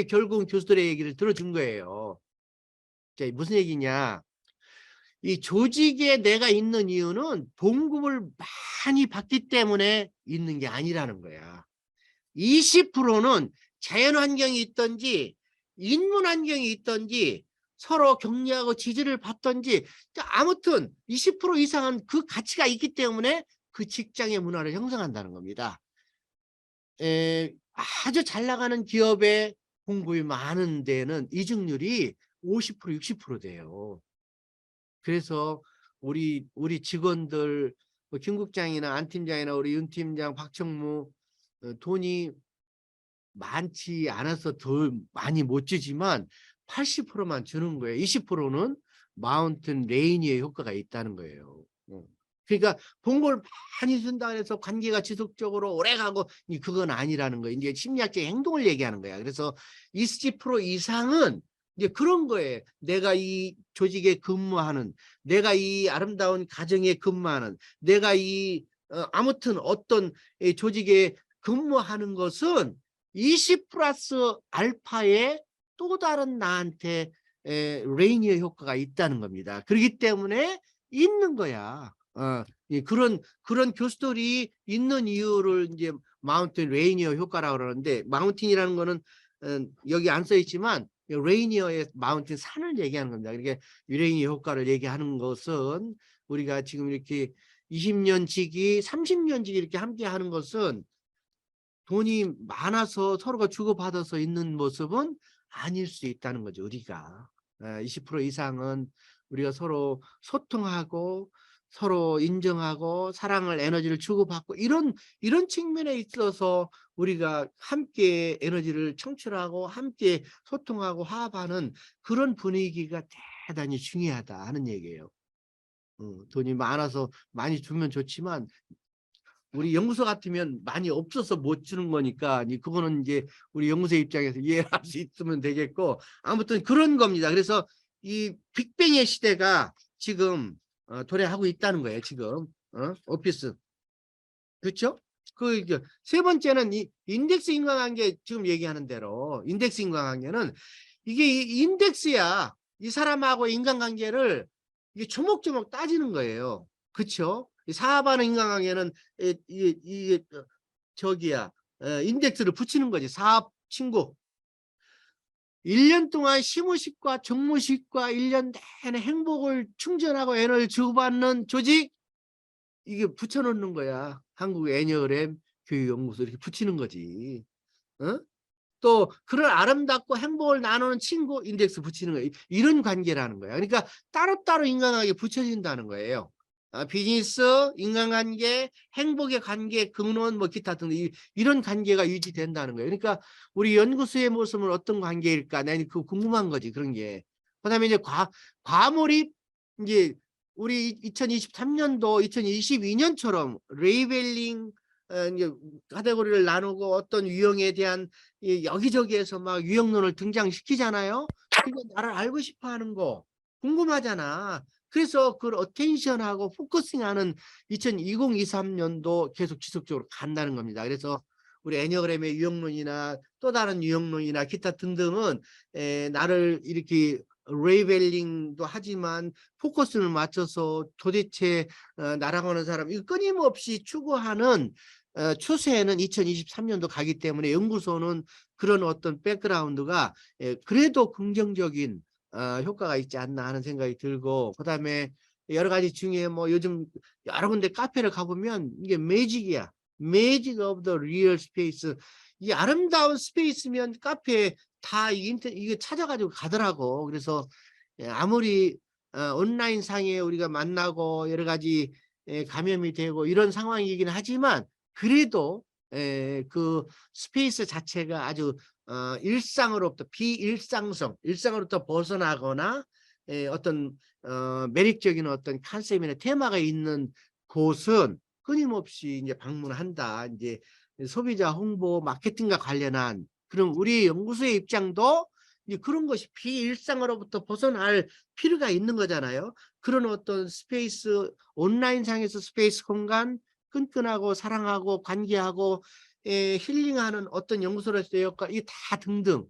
결국은 교수들의 얘기를 들어준 거예요. 무슨 얘기냐. 이 조직에 내가 있는 이유는 봉급을 많이 받기 때문에 있는 게 아니라는 거야. 20%는 자연 환경이 있든지 인문 환경이 있든지 서로 격려하고 지지를 받든지 아무튼 20% 이상은 그 가치가 있기 때문에 그 직장의 문화를 형성한다는 겁니다. 아주 잘 나가는 기업에 봉급이 많은 데는 이직률이 50%, 60% 돼요. 그래서 우리 직원들 김 국장이나 안 팀장이나 우리 윤 팀장, 박청무 돈이 많지 않아서 더 많이 못 주지만 80%만 주는 거예요. 20%는 마운틴 레이니어의 효과가 있다는 거예요. 그러니까 봉급을 많이 준다 해서 관계가 지속적으로 오래가고 그건 아니라는 거예요. 이제 심리학적인 행동을 얘기하는 거야. 그래서 20% 이상은 이제 그런 거예요. 내가 이 조직에 근무하는, 내가 이 아름다운 가정에 근무하는, 내가 이 아무튼 어떤 조직에 근무하는 것은 20 플러스 알파의 또 다른 나한테 레이니어 효과가 있다는 겁니다. 그렇기 때문에 있는 거야. 그런 교수들이 있는 이유를 이제 마운틴 레이니어 효과라고 그러는데 마운틴이라는 거는 여기 안 써 있지만 레이니어의 마운틴 산을 얘기하는 겁니다. 그러니까 레이니어 효과를 얘기하는 것은 우리가 지금 이렇게 20년 지기, 30년 지기 이렇게 함께 하는 것은 돈이 많아서 서로가 주고받아서 있는 모습은 아닐 수 있다는 거죠. 우리가 20% 이상은 우리가 서로 소통하고 서로 인정하고 사랑을 에너지를 주고받고 이런 측면에 있어서 우리가 함께 에너지를 청출하고 함께 소통하고 화합하는 그런 분위기가 대단히 중요하다 하는 얘기예요. 돈이 많아서 많이 주면 좋지만 우리 연구소 같으면 많이 없어서 못 주는 거니까 그거는 이제 우리 연구소 입장에서 이해할 수 있으면 되겠고 아무튼 그런 겁니다. 그래서 이 빅뱅의 시대가 지금 도래하고 있다는 거예요. 지금 오피스 그렇죠? 세 번째는 이 인덱스 인과관계 지금 얘기하는 대로 인덱스 인과관계는 이게 인덱스야. 이 사람하고 인간관계를 이게 조목조목 따지는 거예요. 그렇죠? 사업하는 인간관계는 인덱스를 붙이는 거지. 사업 친구. 1년 동안 시무식과 정무식과 1년 내내 행복을 충전하고 에너지를 주고받는 조직 이게 붙여놓는 거야. 한국 애니어그램 교육연구소 이렇게 붙이는 거지. 또 그런 아름답고 행복을 나누는 친구 인덱스 붙이는 거예요. 이런 관계라는 거예요. 그러니까 따로따로 인간관계 붙여진다는 거예요. 비즈니스, 인간관계, 행복의 관계, 근원, 뭐 기타 등등 이런 관계가 유지된다는 거예요. 그러니까 우리 연구소의 모습은 어떤 관계일까? 나는 그거 궁금한 거지, 그런 게. 그다음에 이제 과몰입, 이제 우리 2023년도, 2022년처럼 레이벨링 이제 카테고리를 나누고 어떤 유형에 대한 여기저기에서 막 유형론을 등장시키잖아요. 그러니까 나를 알고 싶어하는 거 궁금하잖아. 그래서 그걸 어텐션하고 포커싱하는 2023년도 계속 지속적으로 간다는 겁니다. 그래서 우리 애니어그램의 유형론이나 또 다른 유형론이나 기타 등등은 나를 이렇게 레이벨링도 하지만 포커스를 맞춰서 도대체 나라고 하는 사람 이거 끊임없이 추구하는 추세에는 2023년도 가기 때문에 연구소는 그런 어떤 백그라운드가 그래도 긍정적인 효과가 있지 않나 하는 생각이 들고, 그다음에 여러 가지 중에 뭐 요즘 여러 군데 카페를 가보면 이게 매직이야. 매직 오브 더 리얼 스페이스. 이 아름다운 스페이스면 카페에 다 이게 찾아가지고 가더라고. 그래서 아무리 온라인 상에 우리가 만나고 여러 가지 감염이 되고 이런 상황이긴 하지만 그래도 그 스페이스 자체가 아주 일상으로부터 일상으로부터 벗어나거나 어떤 매력적인 어떤 컨셉이나 테마가 있는 곳은 끊임없이 이제 방문한다. 이제 소비자 홍보 마케팅과 관련한 그럼 우리 연구소의 입장도 이제 그런 것이 비일상으로부터 벗어날 필요가 있는 거잖아요. 그런 어떤 스페이스 온라인상에서 스페이스 공간 끈끈하고 사랑하고 관계하고 힐링하는 어떤 연구소로서의 역할 이 다 등등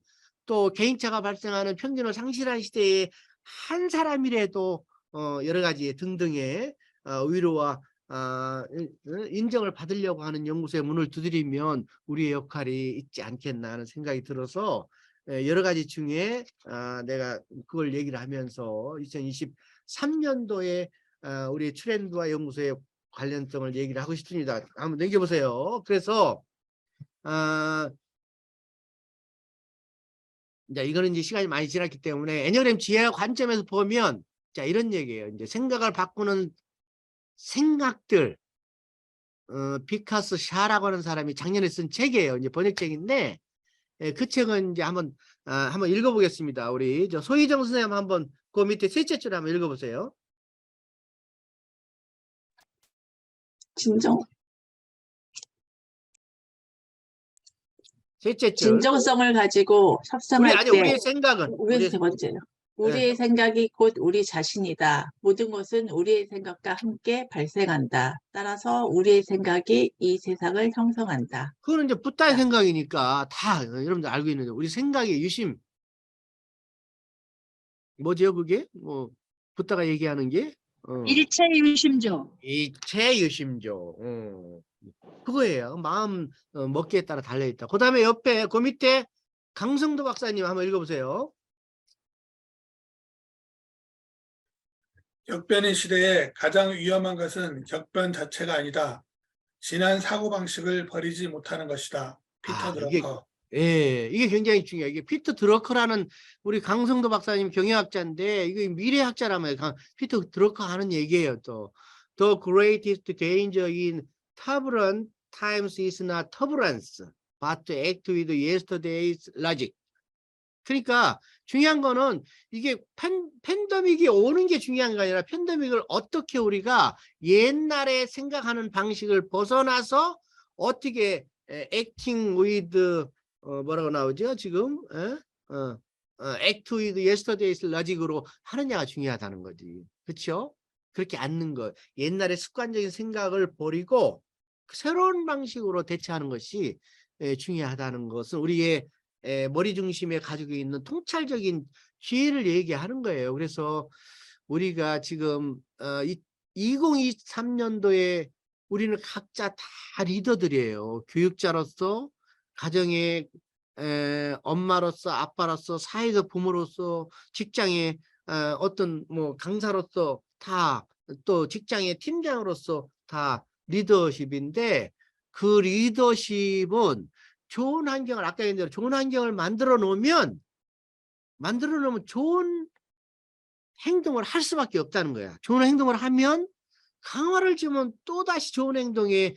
또 개인차가 발생하는 편견을 상실한 시대에 한 사람이라도 여러 가지 등등의 위로와 인정을 받으려고 하는 연구소의 문을 두드리면 우리의 역할이 있지 않겠나 하는 생각이 들어서 여러 가지 중에 내가 그걸 얘기를 하면서 2023년도에 우리 트렌드와 연구소의 관련성을 얘기를 하고 싶습니다. 한번 넘겨보세요. 그래서 이제 이거는 이제 시간이 많이 지났기 때문에 애니어그램 지혜의 관점에서 보면 자 이런 얘기예요. 이제 생각을 바꾸는 생각들 비카스 샤라고 하는 사람이 작년에 쓴 책이에요. 이제 번역책인데 그 책은 이제 한번 읽어보겠습니다. 우리 저 소희정 선생님 한번 그 밑에 셋째 줄 한번 읽어보세요. 셋째 줄. 진정성을 가지고 협상할 때 우리의 생각은 우리의 세 번째요. 우리의 생각이 곧 우리 자신이다. 모든 것은 우리의 생각과 함께 발생한다. 따라서 우리의 생각이 이 세상을 형성한다. 그거는 이제 붓다의 생각이니까 다 여러분들 알고 있는데 우리 생각의 유심 뭐죠 그게? 뭐 붓다가 얘기하는 게 일체 유심조. 일체 유심조. 그거예요. 마음 먹기에 따라 달려있다. 그 다음에 옆에 그 밑에 강성도 박사님 한번 읽어보세요. 격변의 시대에 가장 위험한 것은 격변 자체가 아니다. 지난 사고방식을 버리지 못하는 것이다. 피터 드러커. 이게 굉장히 중요해요. 이게 피터 드러커라는 우리 강성도 박사님 경영학자인데 이게 미래학자라면 피터 드러커 하는 얘기예요. 또 The greatest danger in turbulent times is not turbulence, but to act with yesterday's logic. 그러니까 중요한 거는 이게 팬데믹이 오는 게 중요한 게 아니라 팬데믹을 어떻게 우리가 옛날에 생각하는 방식을 벗어나서 어떻게 acting with 뭐라고 나오죠 지금 act with yesterday's logic으로 하느냐가 중요하다는 거지. 그렇죠? 그렇게 않는 것 옛날의 습관적인 생각을 버리고 새로운 방식으로 대처하는 것이 중요하다는 것은 우리의 머리 중심에 가지고 있는 통찰적인 기회를 얘기하는 거예요. 그래서 우리가 지금 2023년도에 우리는 각자 다 리더들이에요. 교육자로서 가정의 엄마로서 아빠로서 사회적 부모로서 직장의 어떤 뭐 강사로서 다 또 직장의 팀장으로서 다 리더십인데 그 리더십은 좋은 환경을 아까 얘기한 대로 좋은 환경을 만들어 놓으면 좋은 행동을 할 수밖에 없다는 거야. 좋은 행동을 하면 강화를 주면 또다시 좋은 행동의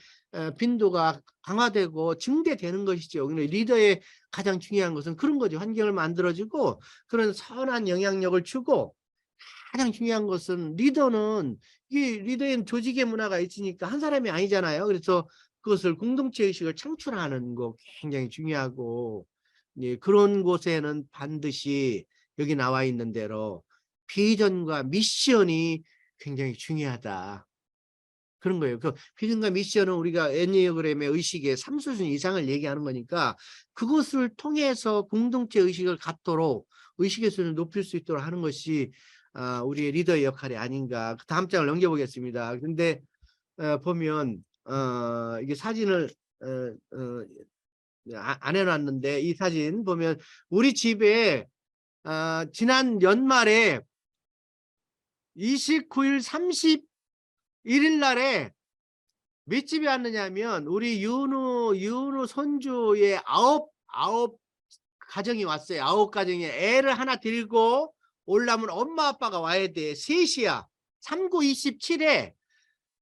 빈도가 강화되고 증대되는 것이죠. 리더의 가장 중요한 것은 그런 거죠. 환경을 만들어주고 그런 선한 영향력을 주고, 가장 중요한 것은 리더는 리더엔 조직의 문화가 있으니까 한 사람이 아니잖아요. 그래서 그것을 공동체 의식을 창출하는 거 굉장히 중요하고, 예, 그런 곳에는 반드시 여기 나와 있는 대로 비전과 미션이 굉장히 중요하다. 그런 거예요. 그 비전과 미션은 우리가 애니어그램의 의식의 3수준 이상을 얘기하는 거니까 그것을 통해서 공동체 의식을 갖도록 의식의 수준을 높일 수 있도록 하는 것이 우리의 리더의 역할이 아닌가. 다음 장을 넘겨보겠습니다. 근데 보면 이게 사진을 안 해놨는데, 이 사진 보면 우리 집에 지난 연말에 29일 31일 날에 몇 집이 왔느냐면 우리 윤우 손주의 아홉 가정이 왔어요. 9가정에 애를 하나 데리고 올라면 엄마 아빠가 와야 돼. 셋이야. 3927에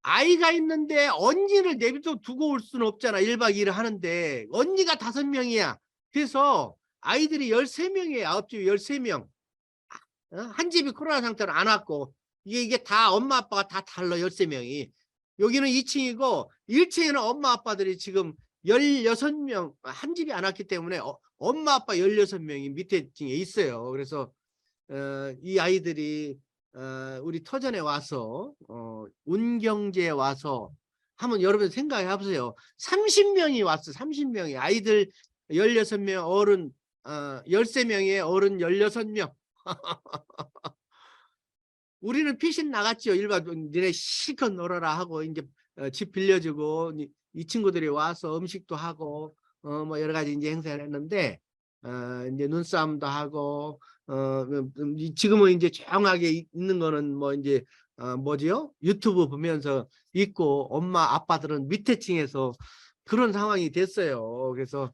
아이가 있는데 언니를 내비둬 두고 올 수는 없잖아. 1박 2일 하는데 언니가 5명이야. 그래서 아이들이 13명이에요. 9집이 13명. 한 집이 코로나 상태로 안 왔고, 이게 다 엄마 아빠가 다 달라. 13명이. 여기는 2층이고 1층에는 엄마 아빠들이 지금 16명, 한 집이 안 왔기 때문에 엄마 아빠 16명이 밑에 층에 있어요. 그래서 이 아이들이 우리 터전에 와서 운경제에 와서 한번 여러분 생각해 보세요. 30명이 왔어. 30명이 아이들 16명, 어른 13명에 어른 16명. 우리는 피신 나갔죠. 일반 니네 실컷 놀아라 하고 이제 집 빌려주고 이 친구들이 와서 음식도 하고 뭐 여러 가지 이제 행사를 했는데 이제 눈싸움도 하고 지금은 이제 조용하게 있는 거는 뭐 이제 뭐지요? 유튜브 보면서 있고, 엄마 아빠들은 밑에 층에서 그런 상황이 됐어요. 그래서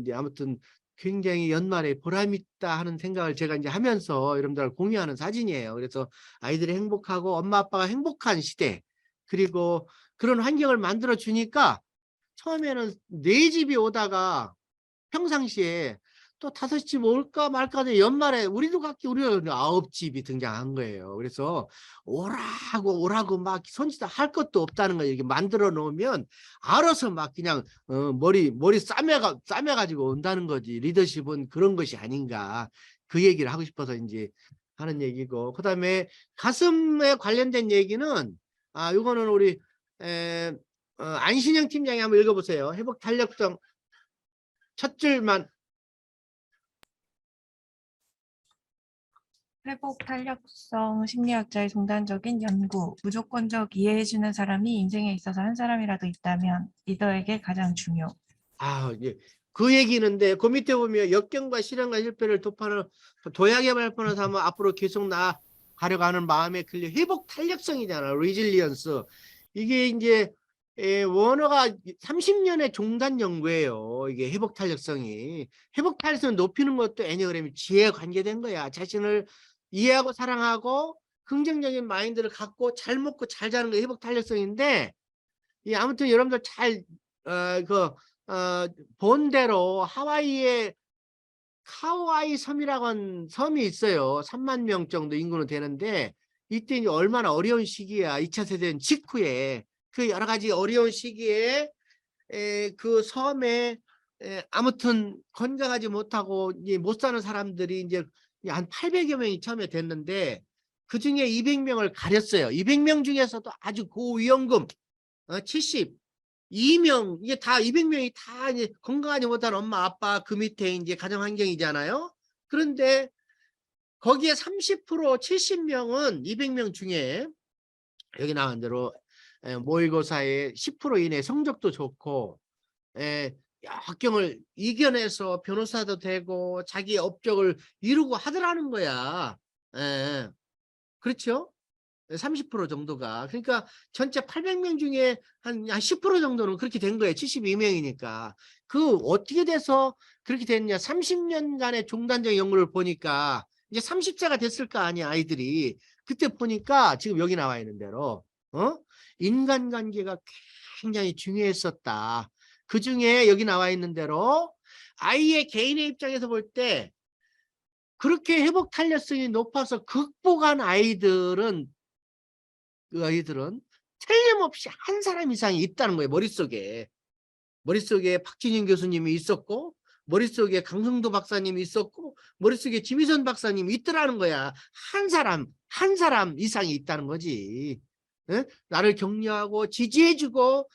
이제 아무튼 굉장히 연말에 보람있다 하는 생각을 제가 이제 하면서 여러분들 공유하는 사진이에요. 그래서 아이들이 행복하고 엄마 아빠가 행복한 시대, 그리고 그런 환경을 만들어 주니까 처음에는 4집이 오다가 평상시에 또 5집 올까 말까 하는 연말에 우리가 9집이 등장한 거예요. 그래서 오라고 막 손짓 할 것도 없다는 거 이렇게 만들어 놓으면 알아서 막 그냥 머리 싸매가지고 온다는 거지. 리더십은 그런 것이 아닌가, 그 얘기를 하고 싶어서 이제 하는 얘기고, 그다음에 가슴에 관련된 얘기는 이거는 우리 안신영 팀장이 한번 읽어보세요. 회복 탄력성 첫 줄만. 회복 탄력성 심리학자의 종단적인 연구. 무조건적 이해해주는 사람이 인생에 있어서 한 사람이라도 있다면 리더에게 가장 중요. 예. 그 얘기는데 그 밑에 보면 역경과 실현과 실패를 도파는 도약의 발판을 삼아 앞으로 계속 나아가려고 하는 마음의 근력, 회복 탄력성이잖아. 리질리언스. 이게 이제 워너가 30년의 종단 연구예요. 이게 회복 탄력성이. 회복 탄력성을 높이는 것도 애니어그램이 지혜에 관계된 거야. 자신을 이해하고 사랑하고 긍정적인 마인드를 갖고 잘 먹고 잘 자는 게 회복 탄력성인데, 아무튼 여러분들 잘 본대로 하와이에 카우아이 섬이라고 하는 섬이 있어요. 3만 명 정도 인구는 되는데, 이때 이제 얼마나 어려운 시기야. 2차 세대는 직후에 그 여러 가지 어려운 시기에 그 섬에 아무튼 건강하지 못하고 못 사는 사람들이 이제 한 800여 명이 처음에 됐는데, 그 중에 200명을 가렸어요. 200명 중에서도 아주 고위험군 72명, 이게 다 200명이 다 이제 건강하지 못한 엄마 아빠, 그 밑에 이제 가정 환경이잖아요. 그런데 거기에 30% 70명은 200명 중에 여기 나온 대로 모의고사에 10% 이내 성적도 좋고 역경을 이겨내서 변호사도 되고 자기 업적을 이루고 하더라는 거야. 그렇죠? 30% 정도가. 그러니까 전체 800명 중에 한 10% 정도는 그렇게 된 거예요. 72명이니까. 그 어떻게 돼서 그렇게 됐냐. 30년간의 종단적 연구를 보니까 이제 30세가 됐을 거 아니야, 아이들이. 그때 보니까 지금 여기 나와 있는 대로 인간관계가 굉장히 중요했었다. 그중에 여기 나와 있는 대로 아이의 개인의 입장에서 볼 때 그렇게 회복 탄력성이 높아서 극복한 아이들은 틀림없이 한 사람 이상이 있다는 거예요. 머릿속에 박진영 교수님이 있었고, 머릿속에 강성도 박사님이 있었고, 머릿속에 지미선 박사님이 있더라는 거야. 한 사람 이상이 있다는 거지. 에? 나를 격려하고 지지해주고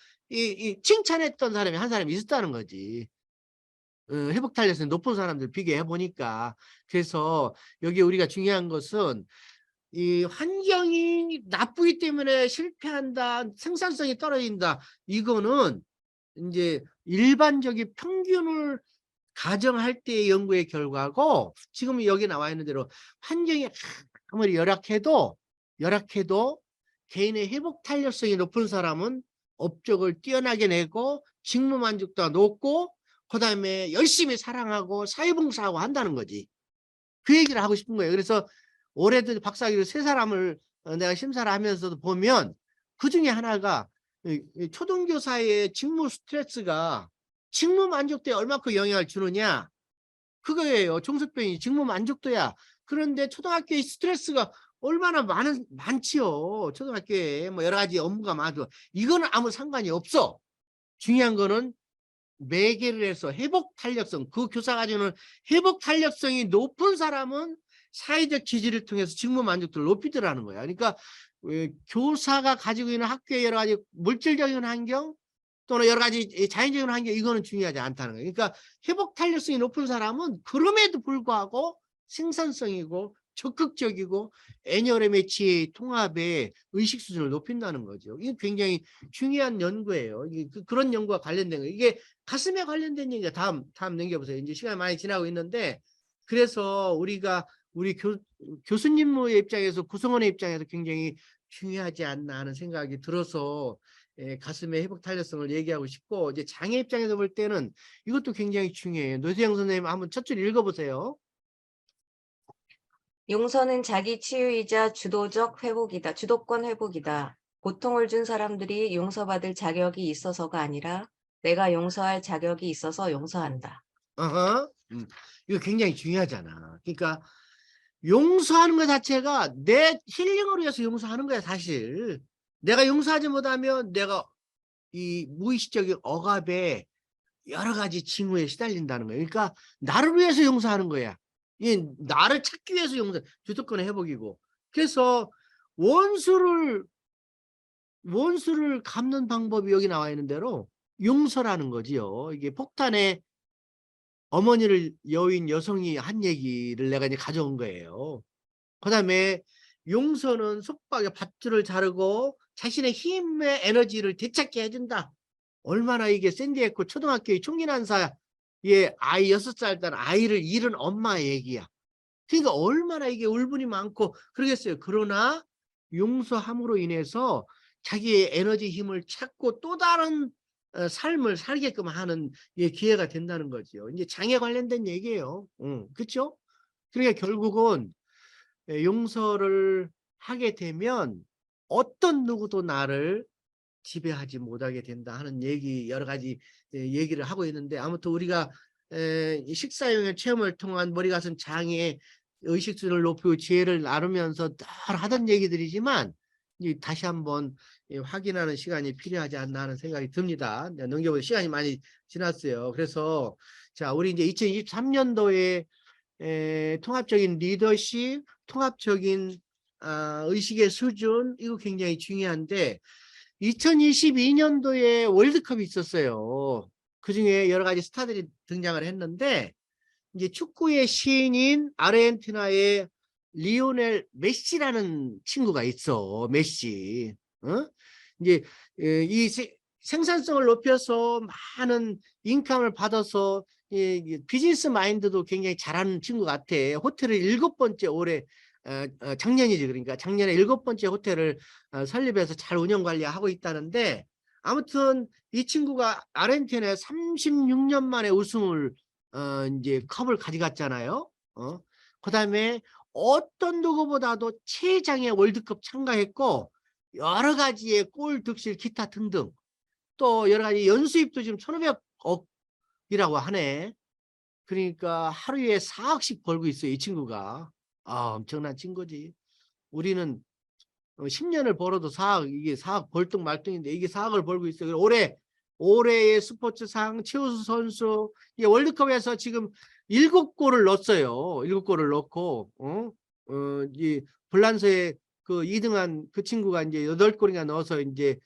칭찬했던 사람이 한 사람이 있었다는 거지. 회복 탄력성이 높은 사람들 비교해 보니까. 그래서 여기 우리가 중요한 것은 이 환경이 나쁘기 때문에 실패한다, 생산성이 떨어진다. 이거는 이제 일반적인 평균을 가정할 때의 연구의 결과고, 지금 여기 나와 있는 대로 환경이 아무리 열악해도 개인의 회복 탄력성이 높은 사람은 업적을 뛰어나게 내고 직무 만족도가 높고 그다음에 열심히 사랑하고 사회봉사하고 한다는 거지. 그 얘기를 하고 싶은 거예요. 그래서 올해도 박사학위로 3사람을 내가 심사를 하면서도 보면 그중에 하나가 초등교사의 직무 스트레스가 직무 만족도에 얼마큼 영향을 주느냐, 그거예요. 종속병이 직무 만족도야. 그런데 초등학교의 스트레스가 얼마나 많지요. 초등학교에 뭐 여러 가지 업무가 많아도 이거는 아무 상관이 없어. 중요한 거는 매개를 해서 회복 탄력성, 그 교사가 주는 회복 탄력성이 높은 사람은 사회적 지지를 통해서 직무 만족도를 높이더라는 거야. 그러니까 교사가 가지고 있는 학교의 여러 가지 물질적인 환경 또는 여러 가지 자연적인 환경, 이거는 중요하지 않다는 거예요. 그러니까 회복 탄력성이 높은 사람은 그럼에도 불구하고 생산성이고 적극적이고 애니어름의 지혜 통합의 의식 수준을 높인다는 거죠. 이게 굉장히 중요한 연구예요. 그런 연구와 관련된 거예요. 이게 가슴에 관련된 얘기가 다음 넘겨보세요. 이제 시간이 많이 지나고 있는데, 그래서 우리가 우리 교수님의 입장에서, 구성원의 입장에서 굉장히 중요하지 않나 하는 생각이 들어서 가슴의 회복 탄력성을 얘기하고 싶고, 이제 장애 입장에서 볼 때는 이것도 굉장히 중요해요. 노세영 선생님 한번 첫 줄 읽어보세요. 용서는 자기 치유이자 주도권 회복이다. 고통을 준 사람들이 용서받을 자격이 있어서가 아니라 내가 용서할 자격이 있어서 용서한다. 이거 굉장히 중요하잖아. 그러니까 용서하는 것 자체가 내 힐링을 위해서 용서하는 거야. 사실 내가 용서하지 못하면 내가 이 무의식적인 억압에 여러 가지 징후에 시달린다는 거예요. 그러니까 나를 위해서 용서하는 거야. 이 나를 찾기 위해서 주도권의 회복이고. 그래서 원수를 갚는 방법이 여기 나와 있는 대로 용서라는 거지요. 이게 폭탄에 어머니를 여인 여성이 한 얘기를 내가 이제 가져온 거예요. 그다음에 용서는 속박에 밧줄을 자르고 자신의 힘의 에너지를 되찾게 해준다. 얼마나 이게 샌디에코 초등학교의 총기난사의 아이 6살 단 아이를 잃은 엄마의 얘기야. 그러니까 얼마나 이게 울분이 많고 그러겠어요. 그러나 용서함으로 인해서 자기의 에너지 힘을 찾고 또 다른 삶을 살게끔 하는 기회가 된다는 거죠. 이제 장애 관련된 얘기예요. 그렇죠? 그러니까 결국은 용서를 하게 되면 어떤 누구도 나를 지배하지 못하게 된다 하는 얘기, 여러 가지 얘기를 하고 있는데, 아무튼 우리가 식사용의 체험을 통한 머리 가슴 장애 의식 수준을 높이고 지혜를 나누면서 늘 하던 얘기들이지만 다시 한번 확인하는 시간이 필요하지 않나 하는 생각이 듭니다. 넘겨보세요. 시간이 많이 지났어요. 그래서 자, 우리 이제 2023년도에 통합적인 리더십, 통합적인 의식의 수준, 이거 굉장히 중요한데, 2022년도에 월드컵이 있었어요. 그중에 여러 가지 스타들이 등장을 했는데, 이제 축구의 신인 아르헨티나의 리오넬 메시라는 친구가 있어. 메시. 이제 이 생산성을 높여서 많은 인컴을 받아서 비즈니스 마인드도 굉장히 잘하는 친구 같아. 호텔을 7번째 올해 작년이지. 그러니까 작년에 7번째 호텔을 설립해서 잘 운영 관리하고 있다는데, 아무튼 이 친구가 아르헨티나에 36년 만에 우승을 이제 컵을 가져갔잖아요. 그다음에 어떤 누구보다도 최장의 월드컵 참가했고 여러 가지의 골 득실 기타 등등 또 여러 가지 연수입도 지금 1,500억이라고 하네. 그러니까 하루에 4억씩 벌고 있어요, 이 친구가. 엄청난 친구지. 우리는 10년을 벌어도 4억, 이게 4억 벌떡 말등인데 이게 4억을 벌고 있어요. 올해의 스포츠상 최우수 선수, 이게 월드컵에서 지금 7골을 넣었어요. 7골을 넣고, 이 불란서에 그 2등한 그 친구가 이제 8골인가 넣어서 이제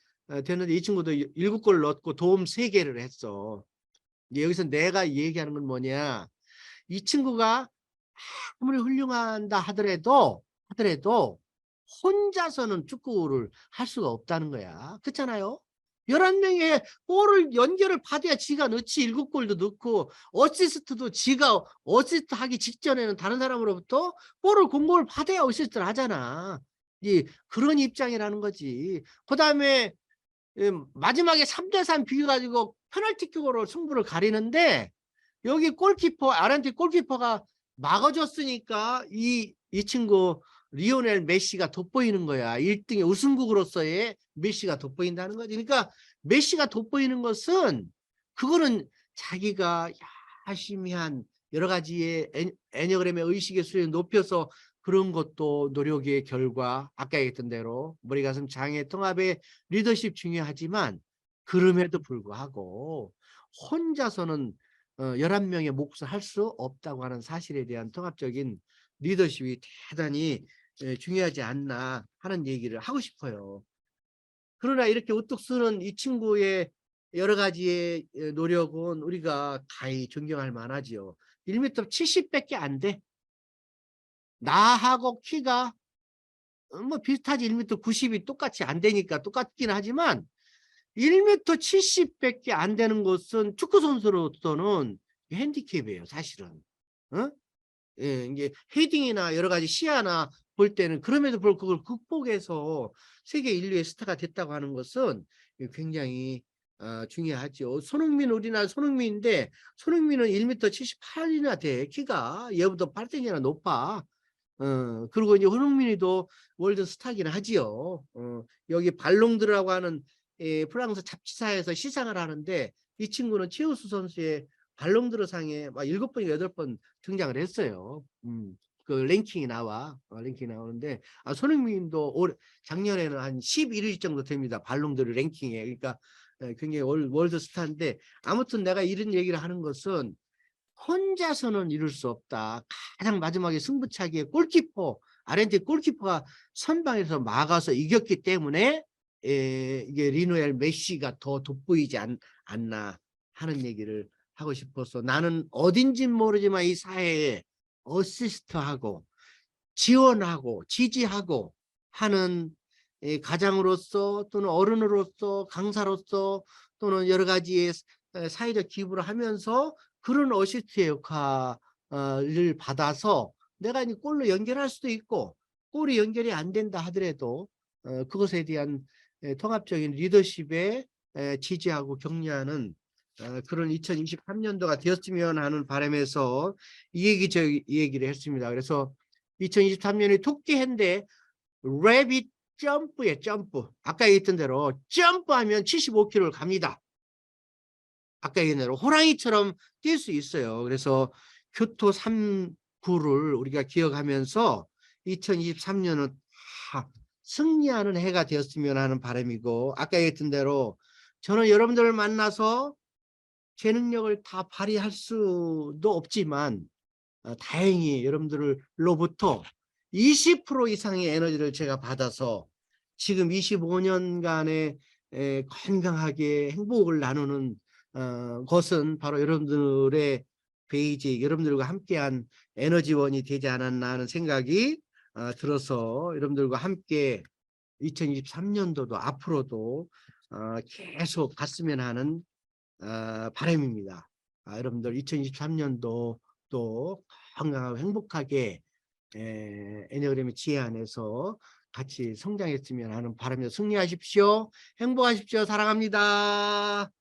됐는데 이 친구도 7골을 넣고 도움 3개를 했어. 이제 여기서 내가 얘기하는 건 뭐냐. 이 친구가 아무리 훌륭하다 하더라도 혼자서는 축구를 할 수가 없다는 거야. 그렇잖아요. 11명의 골을 연결을 받아야 지가 넣지. 7골도 넣고 어시스트도 지가 어시스트 하기 직전에는 다른 사람으로부터 공을 받아야 어시스트를 하잖아. 그런 입장이라는 거지. 그 다음에 마지막에 3대3 비겨가지고 페널티킥으로 승부를 가리는데 여기 아르헨티나 골키퍼가 막아줬으니까 이 친구 리오넬 메시가 돋보이는 거야. 1등의 우승국으로서의 메시가 돋보인다는 거지. 그러니까 메시가 돋보이는 것은 그거는 자기가 열심히 한 여러 가지의 애니어그램의 의식의 수준을 높여서 그런 것도 노력의 결과, 아까 얘기했던 대로 머리 가슴 장애 통합의 리더십 중요하지만 그럼에도 불구하고 혼자서는 11명의 몫을 할 수 없다고 하는 사실에 대한 통합적인 리더십이 대단히 중요하지 않나 하는 얘기를 하고 싶어요. 그러나 이렇게 우뚝 서는 이 친구의 여러 가지의 노력은 우리가 가히 존경할 만하지요. 1m 70밖에 안 돼. 나하고 키가 뭐 비슷하지. 1m 90이 똑같이 안 되니까 똑같긴 하지만 1m 70밖에 안 되는 것은 축구 선수로서는 핸디캡이에요, 사실은. 이게 헤딩이나 여러 가지 시야나 볼 때는 그럼에도 불구하고 그걸 극복해서 세계 인류의 스타가 됐다고 하는 것은 굉장히 중요하죠. 손흥민, 우리나라 손흥민인데 손흥민은 1m 78이나 돼. 키가 얘보다 8cm나 높아. 그리고 이제 손흥민이도 월드 스타긴 하지요. 여기 발롱드라고 하는 프랑스 잡지사에서 시상을 하는데 이 친구는 최우수 선수의 발롱드르 상에 막 7번인가 8번 등장을 했어요. 그 랭킹이 랭킹이 나오는데 손흥민도 작년에는 한 11위 정도 됩니다. 발롱드르 랭킹에. 그러니까 굉장히 월드 스타인데 아무튼 내가 이런 얘기를 하는 것은 혼자서는 이룰 수 없다. 가장 마지막에 승부차기에 아르헨티나 골키퍼가 선방에서 막아서 이겼기 때문에 이게 리오넬 메시가 더 돋보이지 않나 하는 얘기를 하고 싶어서 나는 어딘진 모르지만 이 사회에 어시스트하고 지원하고 지지하고 하는 가장으로서 또는 어른으로서 강사로서 또는 여러 가지의 사회적 기부를 하면서 그런 어시스트의 역할을 받아서 내가 이제 골로 연결할 수도 있고 골이 연결이 안 된다 하더라도 그것에 대한 통합적인 리더십에 지지하고 격려하는 그런 2023년도가 되었으면 하는 바람에서 이 얘기를 했습니다. 그래서 2023년에 토끼해인데 래빗 점프에 점프. 아까 얘기했던 대로 점프하면 75km를 갑니다. 아까 얘기한 대로 호랑이처럼 뛸 수 있어요. 그래서 교토 3구를 우리가 기억하면서 2023년은 승리하는 해가 되었으면 하는 바람이고 아까 얘기했던 대로 저는 여러분들을 만나서 제 능력을 다 발휘할 수도 없지만 다행히 여러분들로부터 20% 이상의 에너지를 제가 받아서 지금 25년간의 건강하게 행복을 나누는 것은 바로 여러분들의 베이직, 여러분들과 함께한 에너지원이 되지 않았나 하는 생각이 들어서 여러분들과 함께 2023년도도 앞으로도 계속 갔으면 하는 바람입니다. 여러분들 2023년도 또 건강하고 행복하게 애니어그램의 지혜 안에서 같이 성장했으면 하는 바람이요. 승리하십시오. 행복하십시오. 사랑합니다.